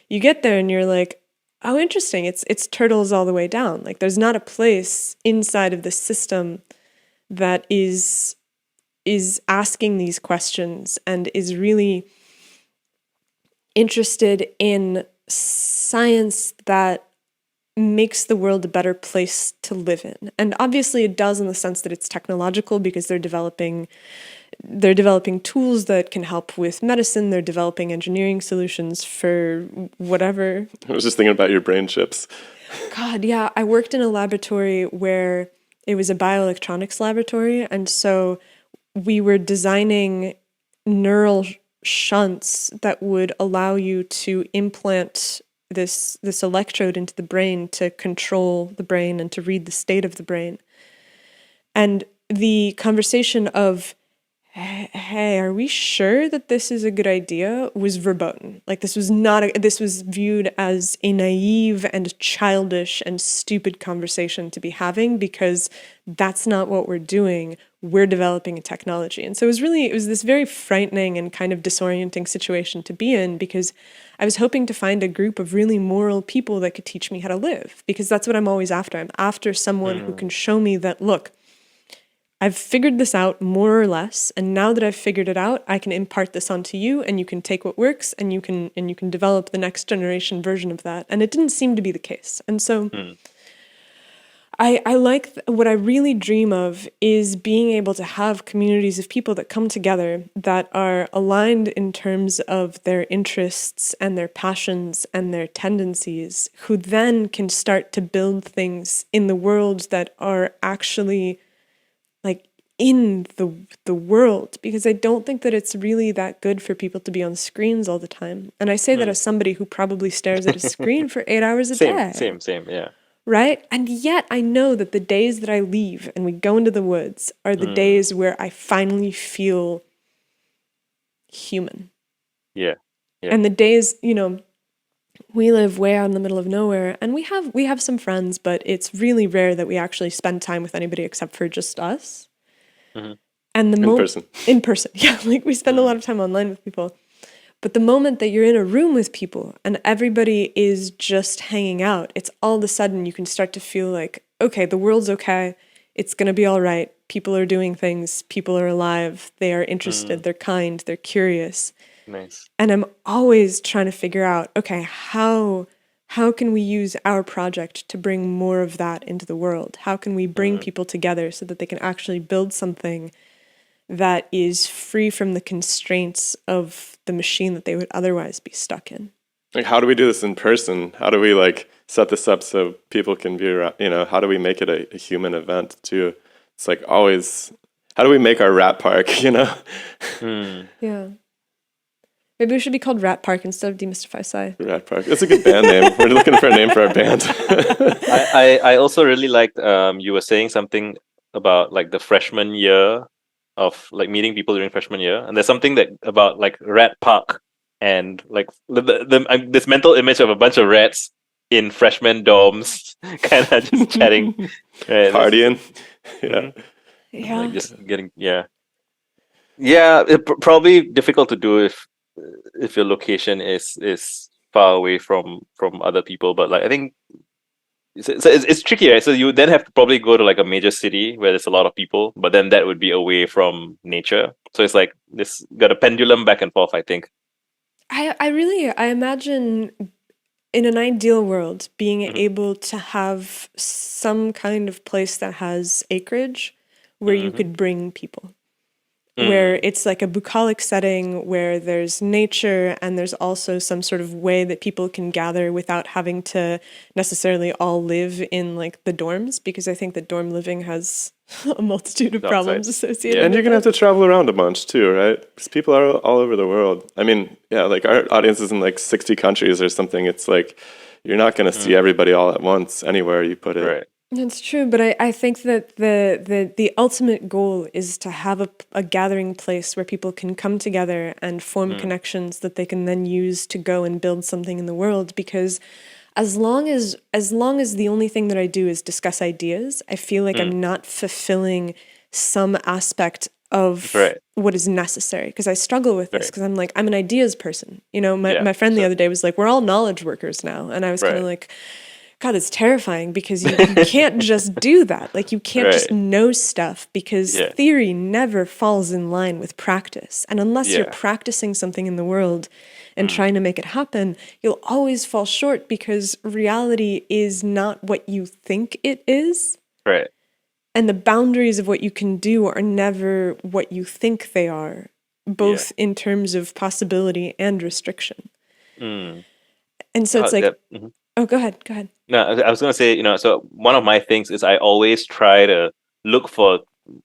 you get there and you're like, oh, interesting, it's turtles all the way down. Like, there's not a place inside of the system that is asking these questions and is really interested in science that makes the world a better place to live in. And obviously it does, in the sense that it's technological, because they're developing tools that can help with medicine, they're developing engineering solutions for whatever. I was just thinking about your brain chips. God, yeah. I worked in a laboratory where it was a bioelectronics laboratory, and so we were designing neural shunts that would allow you to implant this electrode into the brain to control the brain and to read the state of the brain. And the conversation of, hey, are we sure that this is a good idea, was verboten. Like, this was viewed as a naive and childish and stupid conversation to be having, because that's not what we're doing. We're developing a technology. And so it was this very frightening and kind of disorienting situation to be in, because I was hoping to find a group of really moral people that could teach me how to live, because that's what I'm always after. I'm after someone who can show me that, look, I've figured this out more or less, and now that I've figured it out, I can impart this onto you, and you can take what works, and you can develop the next generation version of that. And it didn't seem to be the case. And so I like, what I really dream of is being able to have communities of people that come together that are aligned in terms of their interests and their passions and their tendencies, who then can start to build things in the world that are actually like in the world, because I don't think that it's really that good for people to be on screens all the time. And I say that as somebody who probably stares at a screen for 8 hours a day. Same, yeah. right? And yet I know that the days that I leave and we go into the woods are the days where I finally feel human. Yeah. Yeah. And the days, we live way out in the middle of nowhere, and we have some friends, but it's really rare that we actually spend time with anybody except for just us. Mm-hmm. And In person. In person, yeah. Like we spend a lot of time online with people. But the moment that you're in a room with people and everybody is just hanging out, it's all of a sudden you can start to feel like, okay, the world's okay. It's going to be all right. People are doing things. People are alive. They are interested. They're kind. They're curious. Nice. And I'm always trying to figure out, okay, how can we use our project to bring more of that into the world? How can we bring people together so that they can actually build something that is free from the constraints of the machine that they would otherwise be stuck in? Like, how do we do this in person? How do we like set this up so people can be around, how do we make it a human event too? It's like always, how do we make our rat park, Yeah. Maybe we should be called Rat Park instead of Demystify Sci. Rat Park. It's a good band name. We're looking for a name for our band. I also really liked you were saying something about like the freshman year of like meeting people during freshman year, and there's something that about like Rat Park and like this mental image of a bunch of rats in freshman dorms, kind of just chatting, right? Partying. Yeah. Yeah. Like just getting probably difficult to do if your location is far away from other people, but like I think it's tricky, right? So you then have to probably go to like a major city where there's a lot of people, but then that would be away from nature. So it's like this got a pendulum back and forth, I think. I imagine in an ideal world being able to have some kind of place that has acreage where you could bring people. Where it's like a bucolic setting where there's nature and there's also some sort of way that people can gather without having to necessarily all live in like the dorms, because I think that dorm living has a multitude of problems associated And with you're going to it. have to travel around a bunch too, right? Because people are all over the world. I mean, yeah, like our audience is in like 60 countries or something. It's like you're not going to see everybody all at once anywhere you put it. Right. That's true, but I think that the ultimate goal is to have a gathering place where people can come together and form connections that they can then use to go and build something in the world. Because as long as the only thing that I do is discuss ideas, I feel like I'm not fulfilling some aspect of what is necessary. Because I struggle with this, because I'm like, I'm an ideas person. My friend the other day was like, we're all knowledge workers now. And I was kind of like, God, it's terrifying, because you can't just do that. Like, you can't just know stuff, because theory never falls in line with practice. And unless you're practicing something in the world and trying to make it happen, you'll always fall short, because reality is not what you think it is. Right. And the boundaries of what you can do are never what you think they are, both in terms of possibility and restriction. And so it's like... Oh, go ahead. No, I was going to say, so one of my things is I always try to look for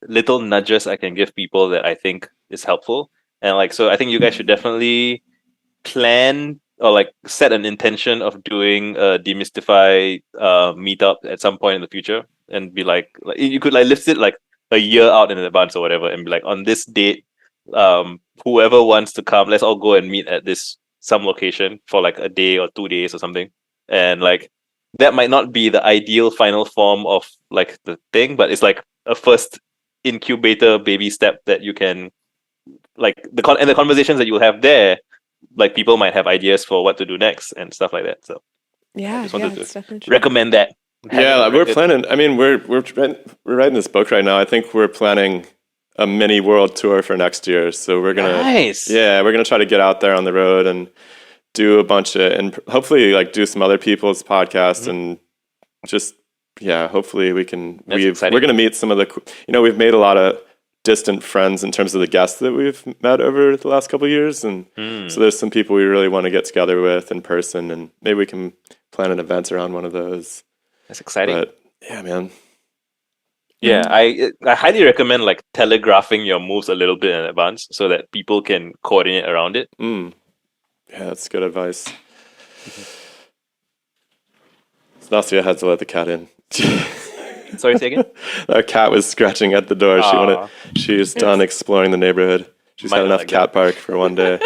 little nudges I can give people that I think is helpful. And like, so I think you guys should definitely plan or like set an intention of doing a demystify meetup at some point in the future, and be like you could like list it like a year out in advance or whatever, and be like, on this date, whoever wants to come, let's all go and meet at this some location for like a day or 2 days or something. And like that might not be the ideal final form of like the thing, but it's like a first incubator baby step that you can like the conversations that you'll have there, like people might have ideas for what to do next and stuff like that. So I just wanted to recommend that. Yeah, we're planning. I mean, we're writing this book right now. I think we're planning a mini world tour for next year. So we're gonna we're gonna try to get out there on the road and do a bunch of, and hopefully like do some other people's podcasts and just, hopefully we can, we're going to meet some of the, we've made a lot of distant friends in terms of the guests that we've met over the last couple of years. And so there's some people we really want to get together with in person, and maybe we can plan an event around one of those. That's exciting. But yeah, man. Yeah, I highly recommend like telegraphing your moves a little bit in advance so that people can coordinate around it. Yeah, that's good advice. Nastia had to let the cat in. Sorry, say again? Our cat was scratching at the door. Aw. She's done exploring the neighborhood. She's Might had not enough like cat park for one day.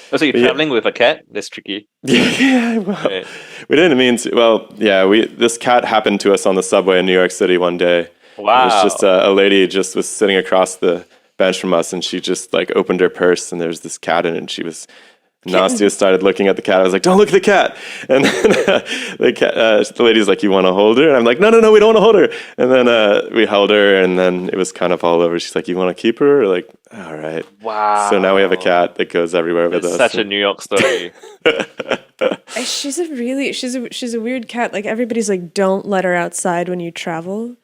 Oh, so you're But yeah. traveling with a cat? That's tricky. Yeah, well, Right. we didn't mean to. Well, yeah, this cat happened to us on the subway in New York City one day. It was Wow. just a lady just was sitting across the bench from us, and she just like opened her purse, and there's this cat in it, and she was. Nastia started looking at the cat. I was like, "Don't look at the cat." And then the lady's like, "You want to hold her?" And I'm like, "No, we don't want to hold her." And then we held her, and then it was kind of all over. She's like, "You want to keep her?" We're like, all right. Wow. So now we have a cat that goes everywhere with It's us. such a New York story. She's a weird cat. Like everybody's like, don't let her outside when you travel.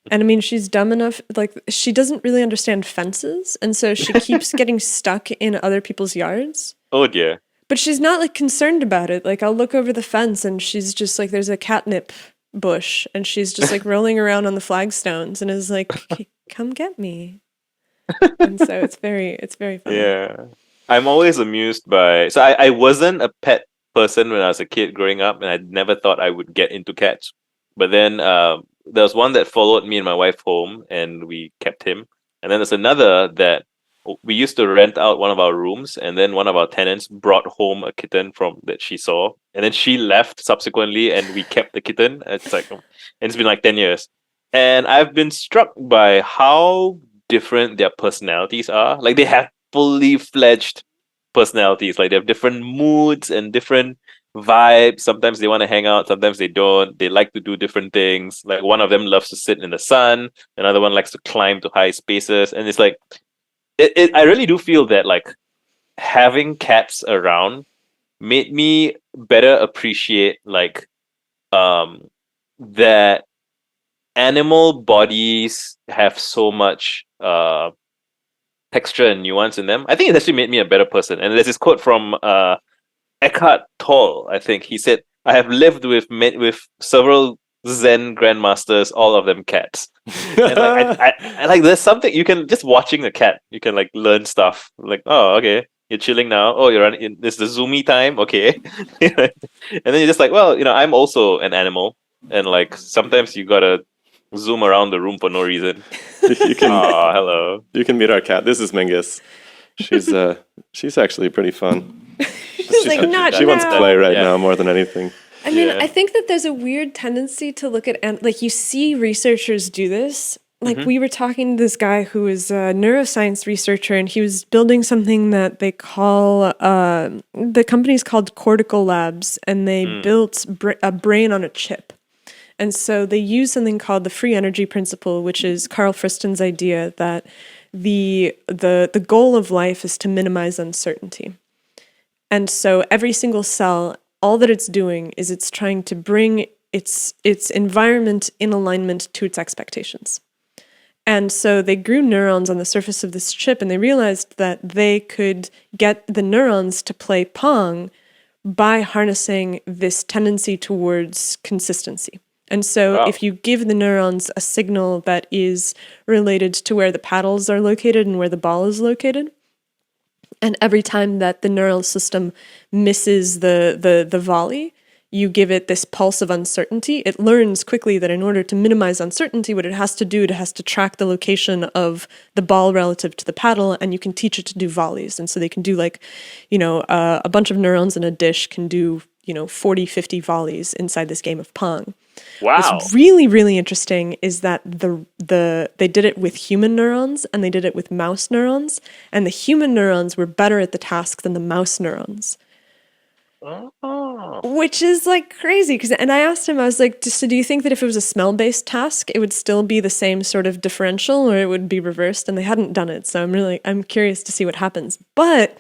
And I mean, she's dumb enough, like she doesn't really understand fences. And so she keeps getting stuck in other people's yards. Oh dear. But she's not like concerned about it. Like I'll look over the fence and she's just like, there's a catnip bush and she's just like rolling around on the flagstones and is like, come get me. And so it's very funny. Yeah. I'm always amused by. So I wasn't a pet person when I was a kid growing up, and I never thought I would get into cats. But then there was one that followed me and my wife home, and we kept him. And then there's another that we used to rent out one of our rooms, and then one of our tenants brought home a kitten from that she saw, and then she left subsequently, and we kept the kitten. It's like, and it's been like 10 years, and I've been struck by how different their personalities are. Like they have fully fledged personalities. Like they have different moods and different vibes. Sometimes they want to hang out, sometimes they don't. They like to do different things. Like one of them loves to sit in the sun, another one likes to climb to high spaces, and it's like I really do feel that like having cats around made me better appreciate like that animal bodies have so much texture and nuance in them. I think it actually made me a better person. And there's this quote from Eckhart Tolle. I think he said, "I have lived with several Zen grandmasters, all of them cats." And like, I like there's something you can just watching a cat, you can like learn stuff. Like, oh, okay, you're chilling now. Oh, you're running. It's the zoomy time. Okay, and then you're just like, well, I'm also an animal, and like sometimes you gotta zoom around the room for no reason. You can, Oh, hello. you can meet our cat. This is Mingus. She's actually pretty fun. She's like, not She wants now. play right Yeah. now more than anything. I mean, Yeah. I think that there's a weird tendency to look at, like, you see researchers do this. Like, we were talking to this guy who is a neuroscience researcher, and he was building something that they call, the company's called Cortical Labs, and they built a brain on a chip. And so they use something called the free energy principle, which is Carl Friston's idea that the goal of life is to minimize uncertainty. And so every single cell, all that it's doing is it's trying to bring its environment in alignment to its expectations. And so they grew neurons on the surface of this chip, and they realized that they could get the neurons to play Pong by harnessing this tendency towards consistency. And so Wow. if you give the neurons a signal that is related to where the paddles are located and where the ball is located, and every time that the neural system misses the volley, you give it this pulse of uncertainty. It learns quickly that in order to minimize uncertainty, what it has to do, it has to track the location of the ball relative to the paddle, and you can teach it to do volleys. And so they can do like, a bunch of neurons in a dish can do, 40, 50 volleys inside this game of Pong. Wow. What's really, really interesting is that they did it with human neurons and they did it with mouse neurons, and the human neurons were better at the task than the mouse neurons. Oh. Which is like crazy. And I asked him, I was like, so do you think that if it was a smell-based task, it would still be the same sort of differential or it would be reversed? And they hadn't done it. So I'm curious to see what happens. But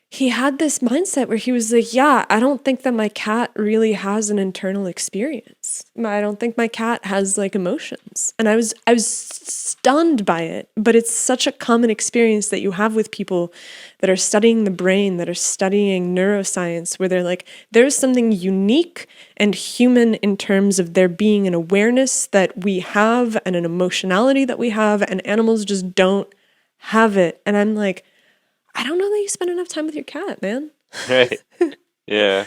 he had this mindset where he was like, yeah, I don't think that my cat really has an internal experience. I don't think my cat has like emotions. And I was stunned by it, but it's such a common experience that you have with people that are studying the brain, that are studying neuroscience, where they're like, there's something unique and human in terms of there being an awareness that we have and an emotionality that we have, and animals just don't have it. And I'm like, I don't know that you spend enough time with your cat, man. Right. Yeah.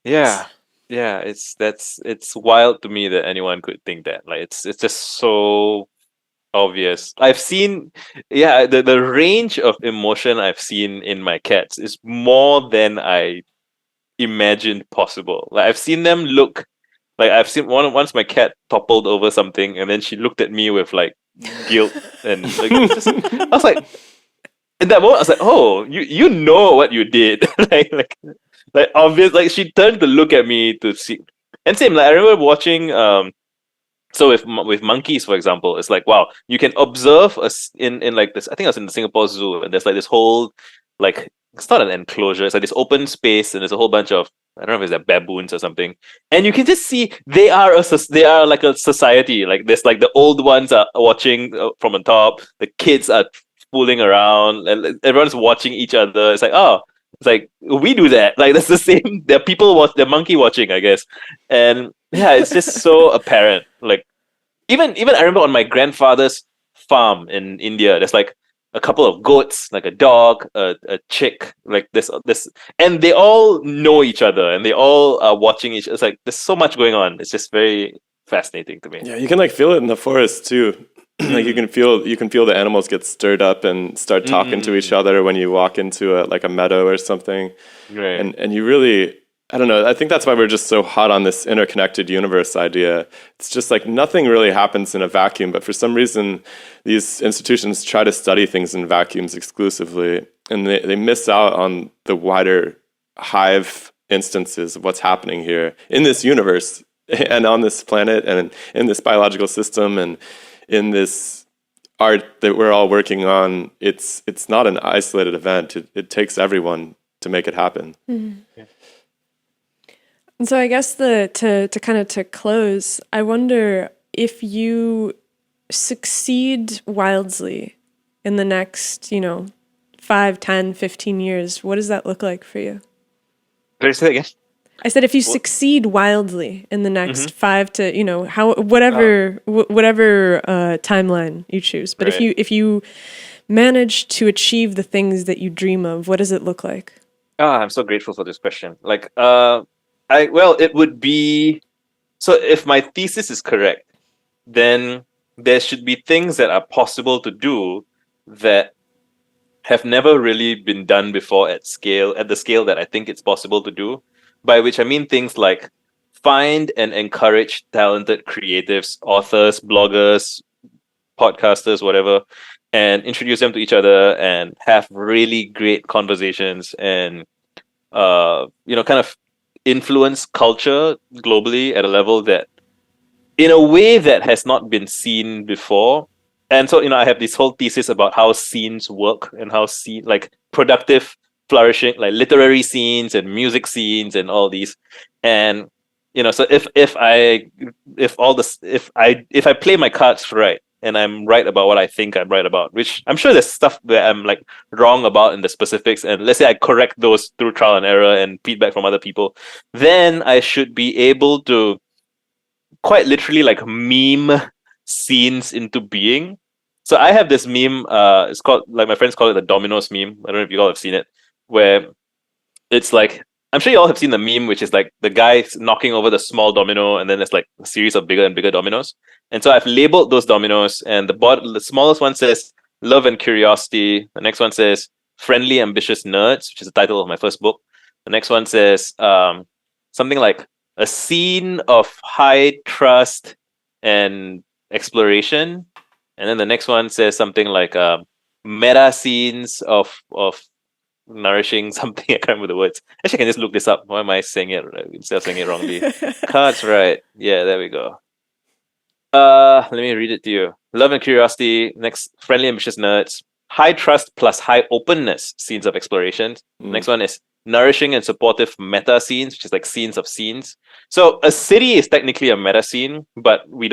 Yeah. Yeah, it's wild to me that anyone could think that. Like it's just so obvious. I've seen, yeah, the range of emotion I've seen in my cats is more than I imagined possible. Like I've seen them look like I've seen once my cat toppled over something and then she looked at me with like guilt and like just I was like in that moment I was like, oh, you know what you did. like obvious like she turned to look at me to see and same like I remember watching so with monkeys, for example, it's like wow, you can observe us in like this. I think I was in the Singapore Zoo, and there's like this whole like it's not an enclosure. It's like this open space, and there's a whole bunch of I don't know if it's like baboons or something, and you can just see they are like a society. Like there's like the old ones are watching from on top. The kids are fooling around, and like, everyone's watching each other. It's like oh. It's like we do that. Like that's the same. There are people watch. They're monkey watching, I guess, and yeah, it's just so apparent. Like even I remember on my grandfather's farm in India, there's like a couple of goats, like a dog, a chick, like this, and they all know each other and they all are watching each. It's like there's so much going on. It's just very fascinating to me. Yeah, you can like feel it in the forest too. Like you can feel the animals get stirred up and start talking to each other when you walk into a meadow or something. Right. And you really I don't know, I think that's why we're just so hot on this interconnected universe idea. It's just like nothing really happens in a vacuum, but for some reason these institutions try to study things in vacuums exclusively and they miss out on the wider hive instances of what's happening here in this universe and on this planet and in this biological system and in this art that we're all working on. It's not an isolated event. It takes everyone to make it happen. Mm-hmm. Yeah. And so I guess to close, I wonder if you succeed wildly in the next, 5, 10, 15 years, what does that look like for you? Can you say that again? I said if you succeed wildly in the next 5 to whatever timeline you choose, but right. if you manage to achieve the things that you dream of, what does it look like? I'm so grateful for this question. Like it would be so if my thesis is correct, then there should be things that are possible to do that have never really been done before at the scale that I think it's possible to do. By which I mean things like find and encourage talented creatives, authors, bloggers, podcasters, whatever, and introduce them to each other and have really great conversations and kind of influence culture globally at a level that in a way that has not been seen before. And so, I have this whole thesis about how scenes work and how productive flourishing, like literary scenes and music scenes and all these. And so if I play my cards right and I'm right about what I think I'm right about, which I'm sure there's stuff that I'm like wrong about in the specifics, and let's say I correct those through trial and error and feedback from other people, then I should be able to quite literally like meme scenes into being. So I have this meme, it's called, like my friends call it the Dominoes meme. I don't know if you all have seen it, where it's like, I'm sure you all have seen the meme, which is like the guy knocking over the small domino, and then there's like a series of bigger and bigger dominoes. And so I've labeled those dominoes, and the smallest one says love and curiosity. The next one says friendly, ambitious nerds, which is the title of my first book. The next one says something like a scene of high trust and exploration. And then the next one says something like meta scenes of nourishing something. I can't remember the words. Actually, I can just look this up. Why am I saying it instead of saying it wrongly? Cards, right. Yeah, there we go. Let me read it to you. Love and curiosity. Next, friendly, ambitious nerds. High trust plus high openness scenes of exploration. Next one is nourishing and supportive meta scenes, which is like scenes of scenes. So a city is technically a meta scene, but we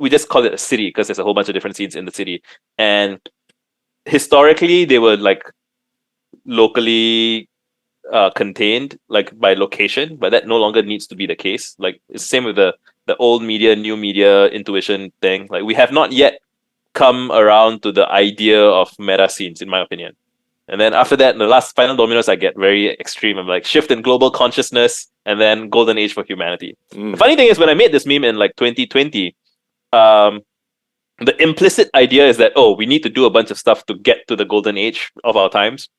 just call it a city because there's a whole bunch of different scenes in the city. And historically, they were like locally contained, like by location, but that no longer needs to be the case. Like it's the same with the old media, new media intuition thing. Like we have not yet come around to the idea of meta scenes, in my opinion. And then after that, the last final dominoes, I get very extreme. I'm like shift in global consciousness and then golden age for humanity. The funny thing is, when I made this meme in like 2020, the implicit idea is that, oh, we need to do a bunch of stuff to get to the golden age of our times.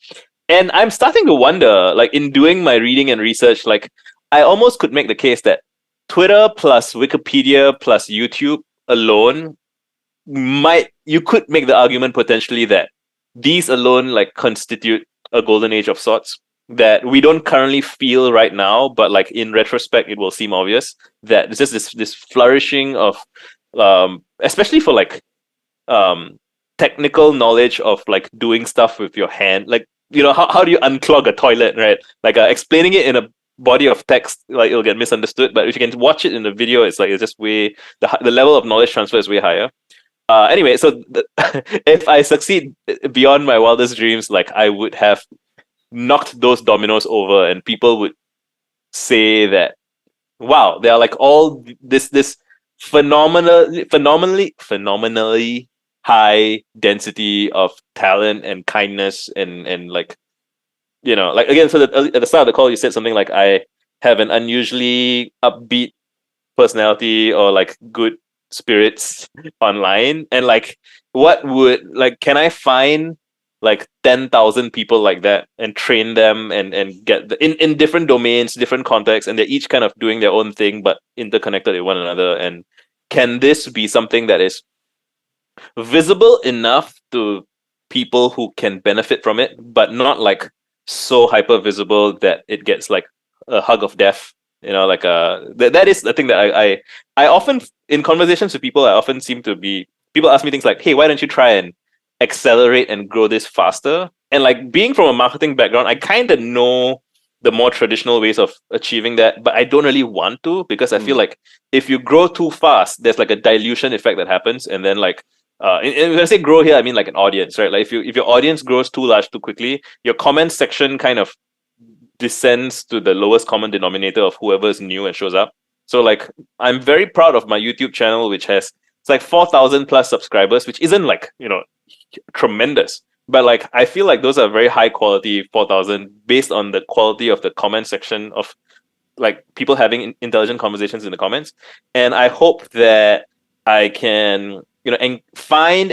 And I'm starting to wonder, like in doing my reading and research, like I almost could make the case that Twitter plus Wikipedia plus YouTube alone you could make the argument potentially that these alone like constitute a golden age of sorts that we don't currently feel right now, but like in retrospect it will seem obvious that it's just this flourishing of especially for like technical knowledge of like doing stuff with your hand, like how do you unclog a toilet, right? Like explaining it in a body of text, like it'll get misunderstood, but if you can watch it in the video, it's just way the level of knowledge transfer is way higher. Anyway, so if I succeed beyond my wildest dreams, like I would have knocked those dominoes over, and people would say that, wow, they are like all this phenomenally high density of talent and kindness and like like again. So at the start of the call, you said something like I have an unusually upbeat personality or like good spirits online, and like can I find like 10,000 people like that and train them and get in different domains, different contexts, and they're each kind of doing their own thing but interconnected with one another? And can this be something that is visible enough to people who can benefit from it, but not like so hyper visible that it gets like a hug of death? That is the thing that I often, in conversations with people, I often seem to be, people ask me things like, hey, why don't you try and accelerate and grow this faster? And like being from a marketing background, I kind of know the more traditional ways of achieving that, but I don't really want to, because I feel like if you grow too fast, there's like a dilution effect that happens, and then like and when I say grow here, I mean like an audience, right? Like if your audience grows too large too quickly, your comment section kind of descends to the lowest common denominator of whoever's new and shows up. So like I'm very proud of my YouTube channel, which has it's like 4,000 plus subscribers, which isn't like tremendous, but like I feel like those are very high quality 4,000 based on the quality of the comment section of like people having intelligent conversations in the comments. And I hope that I can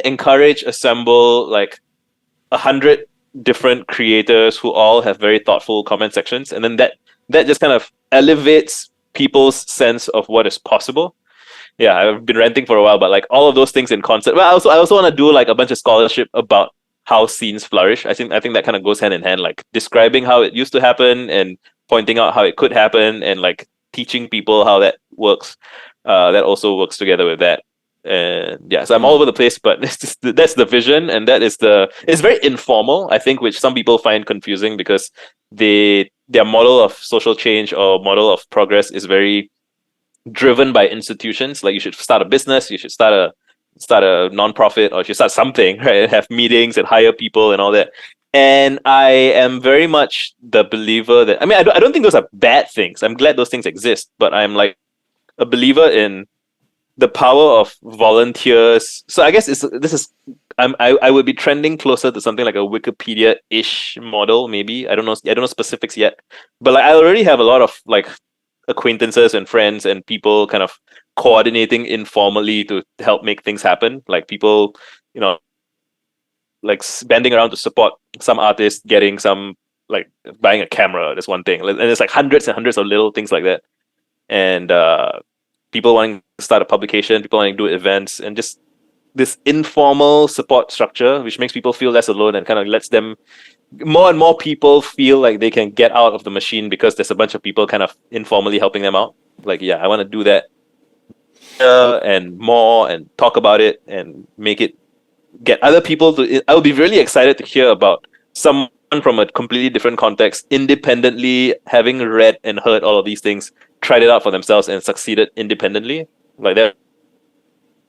encourage, assemble like 100 different creators who all have very thoughtful comment sections, and then that just kind of elevates people's sense of what is possible. Yeah, I've been ranting for a while, but like all of those things in concert. Well, I also want to do like a bunch of scholarship about how scenes flourish. I think that kind of goes hand in hand, like describing how it used to happen and pointing out how it could happen, and like teaching people how that works. That also works together with that. And yeah, so I'm all over the place, but that's the vision, and it's very informal, I think, which some people find confusing because their model of social change or model of progress is very driven by institutions. Like you should start a business, you should start a non-profit, or you should start something, right? Have meetings and hire people and all that. And I am very much the believer that, I mean, I don't think those are bad things. I'm glad those things exist, but I'm like a believer in the power of volunteers. So I guess I would be trending closer to something like a Wikipedia-ish model, maybe. I don't know specifics yet, but like I already have a lot of like acquaintances and friends and people kind of coordinating informally to help make things happen. Like people, like banding around to support some artists getting some, like buying a camera. That's one thing, and it's like hundreds and hundreds of little things like that. And people wanting to start a publication, people wanting to do events, and just this informal support structure, which makes people feel less alone and kind of lets them, more and more people feel like they can get out of the machine because there's a bunch of people kind of informally helping them out. Like, yeah, I want to do that and more, and talk about it and make it, get other people to. I would be really excited to hear about someone from a completely different context, independently having read and heard all of these things, tried it out for themselves and succeeded independently. Like that,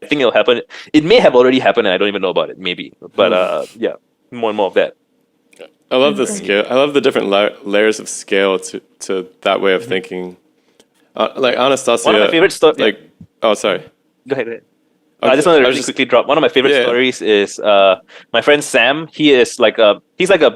I think it'll happen. It may have already happened and I don't even know about it, maybe. But yeah, more and more of that. I love the scale. I love the different layers of scale to that way of thinking. Like Anastasia, One of my favorite stories. like, oh, sorry. Go ahead. I just Okay, want to I was really just quickly drop one of my favorite yeah. stories is my friend Sam. He's like a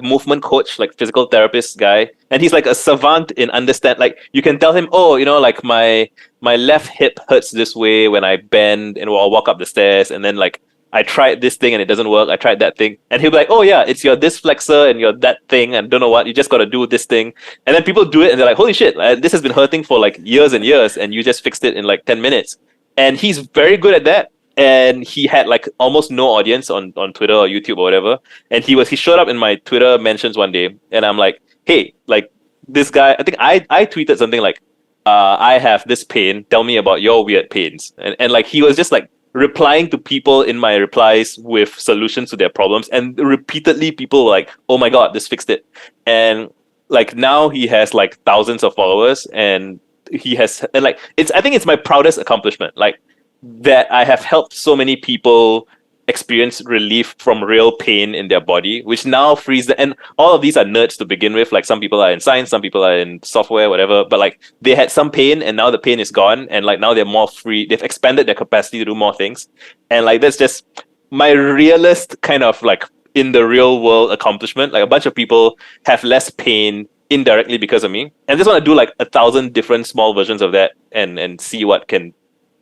movement coach, like physical therapist guy, and he's like a savant in understand. Like you can tell him, oh, like my left hip hurts this way when I bend and I'll walk up the stairs, and then like I tried this thing and it doesn't work. I tried that thing, and he'll be like, oh yeah, it's your this flexor and your that thing, and don't know what. You just got to do this thing, and then people do it, and they're like, holy shit, this has been hurting for like years and years, and you just fixed it in like 10 minutes. And he's very good at that, and he had like almost no audience on Twitter or YouTube or whatever. And he showed up in my Twitter mentions one day, and I'm like, hey, like this guy, I think I tweeted something like, I have this pain, tell me about your weird pains. And like he was just like replying to people in my replies with solutions to their problems, and repeatedly people were like, oh my god, this fixed it. And like now he has like thousands of followers, and he has, and like I think it's my proudest accomplishment, like that I have helped so many people experience relief from real pain in their body, which now frees them. And all of these are nerds to begin with. Like some people are in science, some people are in software, whatever. But like they had some pain, and now the pain is gone, and like now they're more free. They've expanded their capacity to do more things, and like that's just my realist kind of like in the real world accomplishment. Like a bunch of people have less pain indirectly because of me, and I just want to do like 1,000 different small versions of that, and see what can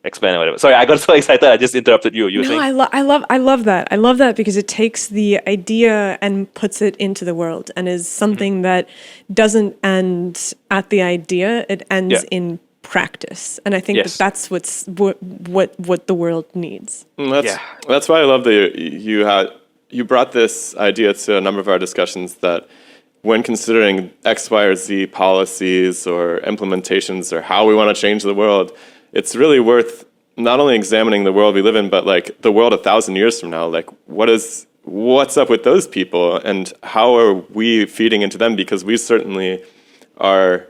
expand or whatever. Sorry, I got so excited. I just interrupted you. You were No, saying? I love that. I love that because it takes the idea and puts it into the world, and is something that doesn't end at the idea. It ends in practice, and I think Yes. that's what the world needs. That's why I love that you brought this idea to a number of our discussions, that when considering X, Y, or Z policies or implementations or how we want to change the world, it's really worth not only examining the world we live in, but like the world 1,000 years from now. Like what's up with those people, and how are we feeding into them? Because we certainly are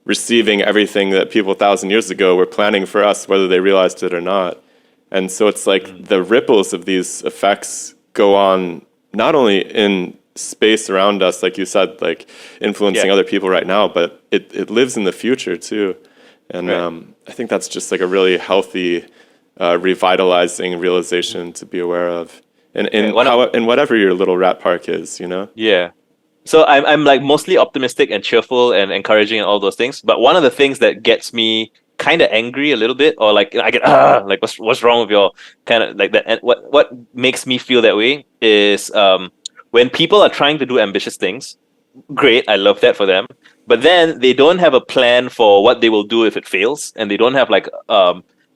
receiving everything that people 1,000 years ago were planning for us, whether they realized it or not. And so it's like the ripples of these effects go on not only in space around us, like you said, like influencing other people right now, but it lives in the future too. And I think that's just like a really healthy, revitalizing realization to be aware of, in whatever your little rat park is, you know? Yeah. So I'm like mostly optimistic and cheerful and encouraging and all those things. But one of the things that gets me kind of angry a little bit, or like I get like what's wrong with your kind of like that, and what makes me feel that way is when people are trying to do ambitious things. Great, I love that for them. But then they don't have a plan for what they will do if it fails, and they don't have like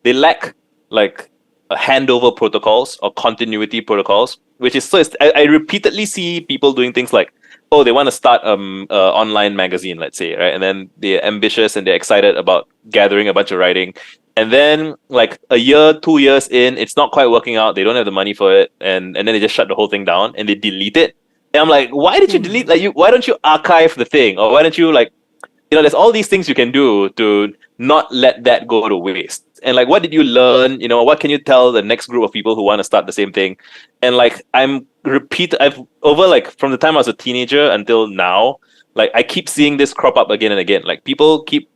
they lack like handover protocols or continuity protocols, which is I repeatedly see people doing things like, oh, they want to start online magazine, let's say, right? And then they're ambitious and they're excited about gathering a bunch of writing. And then like a year, 2 years in, it's not quite working out. They don't have the money for it, and then they just shut the whole thing down and they delete it. And I'm like, why did you delete? Like, why don't you archive the thing, or why don't you like, there's all these things you can do to not let that go to waste. And like, what did you learn? What can you tell the next group of people who want to start the same thing? And like, I've over like from the time I was a teenager until now, like I keep seeing this crop up again and again. Like people keep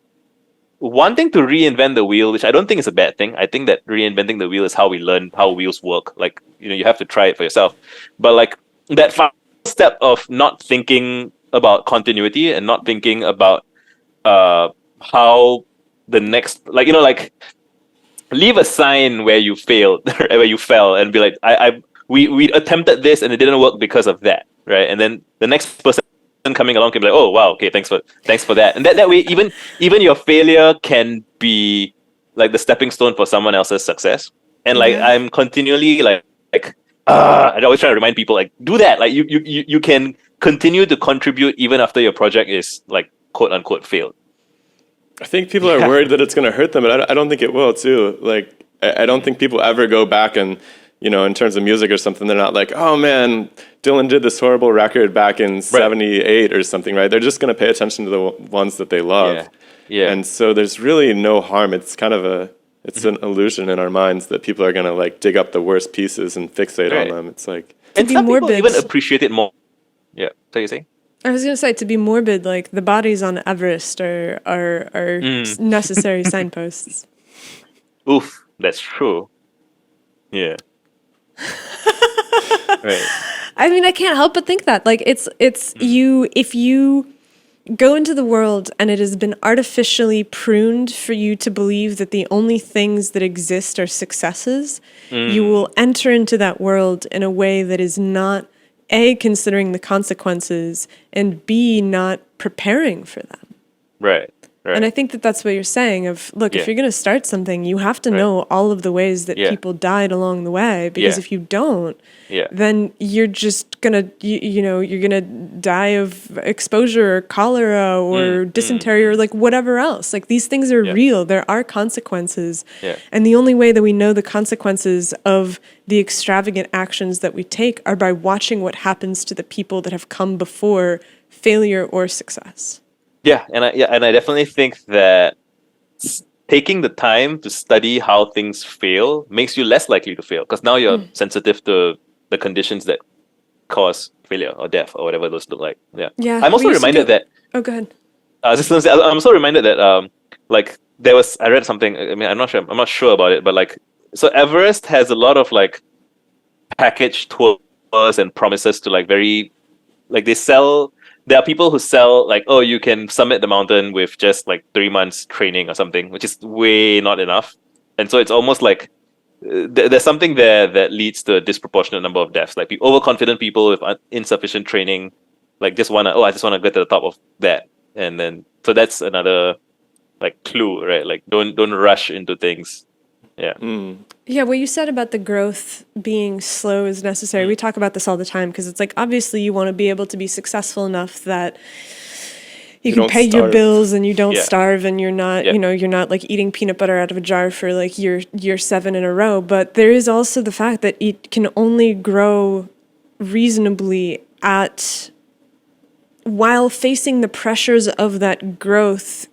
wanting to reinvent the wheel, which I don't think is a bad thing. I think that reinventing the wheel is how we learn how wheels work. Like, you have to try it for yourself. But like that step of not thinking about continuity and not thinking about how the next, like, like leave a sign where you failed, where you fell, and be like, we attempted this and it didn't work because of that, right? And then the next person coming along can be like, oh wow, okay, thanks for that. And that way, even your failure can be like the stepping stone for someone else's success. And like I'm continually like I always try to remind people, like, do that. Like you can continue to contribute even after your project is like quote unquote failed. I think people are worried that it's going to hurt them, but I don't think it will too. Like I don't think people ever go back and, in terms of music or something, they're not like, oh man, Dylan did this horrible record back in 78 or something, right? They're just going to pay attention to the ones that they love. Yeah. And so there's really no harm. It's kind of it's an illusion in our minds that people are going to like dig up the worst pieces and fixate on them. It's like, and some people even appreciate it more. Yeah. So you say? I was gonna say, to be morbid, like the bodies on Everest are necessary signposts. Oof, that's true. Yeah. Right. I mean, I can't help but think that. Like, it's you, if you go into the world and it has been artificially pruned for you to believe that the only things that exist are successes, you will enter into that world in a way that is not, A, considering the consequences, and B, not preparing for them. Right. Right. And I think that that's what you're saying of, look, Yeah. if you're going to start something, you have to know all of the ways that Yeah. people died along the way, because Yeah. if you don't, Yeah. then you're just going to, you're going to die of exposure or cholera or dysentery or like whatever else. Like, these things are real. There are consequences. Yeah. And the only way that we know the consequences of the extravagant actions that we take are by watching what happens to the people that have come before failure or success. Yeah, and I definitely think that taking the time to study how things fail makes you less likely to fail, because now you're sensitive to the conditions that cause failure or death or whatever those look like. Yeah. Yeah, I'm also we used to reminded do- that Oh, go ahead. I was just gonna say, I'm also reminded that like there was, I read something. I mean, I'm not sure about it, but like, so Everest has a lot of like package tours and promises to like very, like they sell. There are people who sell like, oh, you can summit the mountain with just like 3 months training or something, which is way not enough. And so it's almost like there's something there that leads to a disproportionate number of deaths. Like overconfident people with insufficient training, like just I just wanna get to the top of that, and then so that's another like clue, right? Like don't rush into things. Yeah. Yeah, what you said about the growth being slow is necessary. We talk about this all the time because it's like, obviously you want to be able to be successful enough that you can don't pay your starve. bills and you don't Yeah. starve and you're not, Yeah. you're not like eating peanut butter out of a jar for like year 7 in a row. But there is also the fact that it can only grow reasonably while facing the pressures of that growth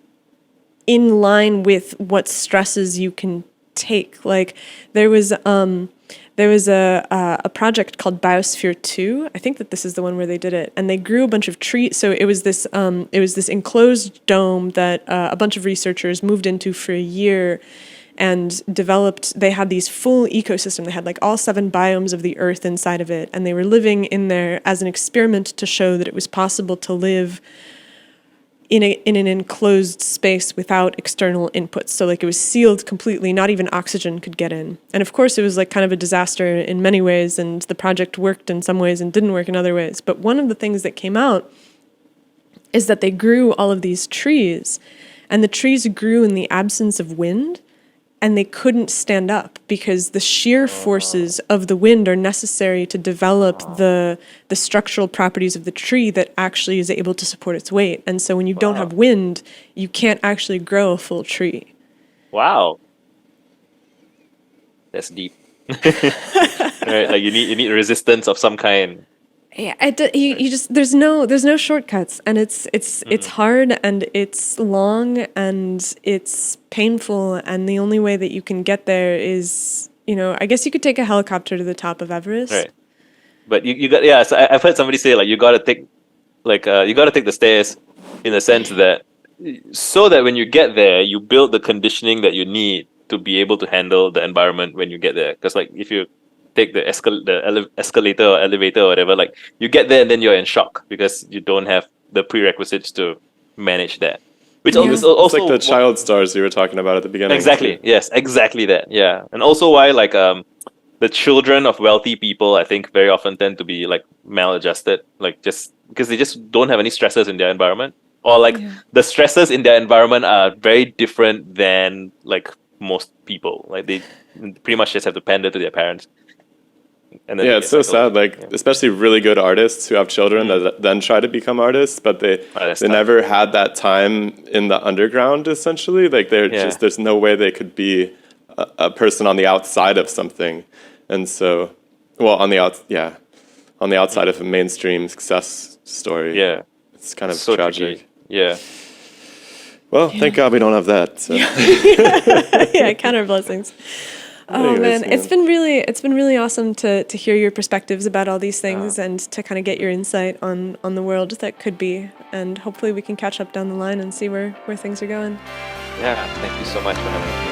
in line with what stresses you can take. Like there was a project called Biosphere 2. I think that this is the one where they did it, and they grew a bunch of trees. So it was this enclosed dome that a bunch of researchers moved into for a year and developed. They had these full ecosystem. They had like all 7 biomes of the earth inside of it, and they were living in there as an experiment to show that it was possible to live in an enclosed space without external inputs. So like it was sealed completely, not even oxygen could get in. And of course it was like kind of a disaster in many ways, and the project worked in some ways and didn't work in other ways. But one of the things that came out is that they grew all of these trees, and the trees grew in the absence of wind, and they couldn't stand up because the shear forces of the wind are necessary to develop the structural properties of the tree that actually is able to support its weight. And so when you don't have wind, you can't actually grow a full tree. Wow. That's deep. Right, like you need resistance of some kind. Yeah, you just there's no shortcuts, and it's hard and it's long and it's painful, and the only way that you can get there is, I guess you could take a helicopter to the top of Everest. Right. But you got, so I've heard somebody say like you got to take the stairs, in the sense that so that when you get there you build the conditioning that you need to be able to handle the environment when you get there. Because like if you take the escalator or elevator or whatever, like you get there and then you're in shock because you don't have the prerequisites to manage that. Which It's also like the child stars you were talking about at the beginning. exactly, yes, exactly that. Yeah. And also why like the children of wealthy people, I think, very often tend to be like maladjusted, like just because they just don't have any stresses in their environment, or like the stresses in their environment are very different than like most people. Like they pretty much just have to pander to their parents. And then Yeah, it's so sad. Like, especially really good artists who have children that then try to become artists, but they never had that time in the underground. Essentially, like there's no way they could be a person on the outside of something, and so, well, on the outside of a mainstream success story. Yeah, it's kind of so tragic. Tricky. Yeah. Well, thank God we don't have that. So. Yeah, count our blessings. Oh Anyways, man, it's been really awesome to hear your perspectives about all these things and to kind of get your insight on the world that could be, and hopefully we can catch up down the line and see where things are going. Yeah, thank you so much for having me.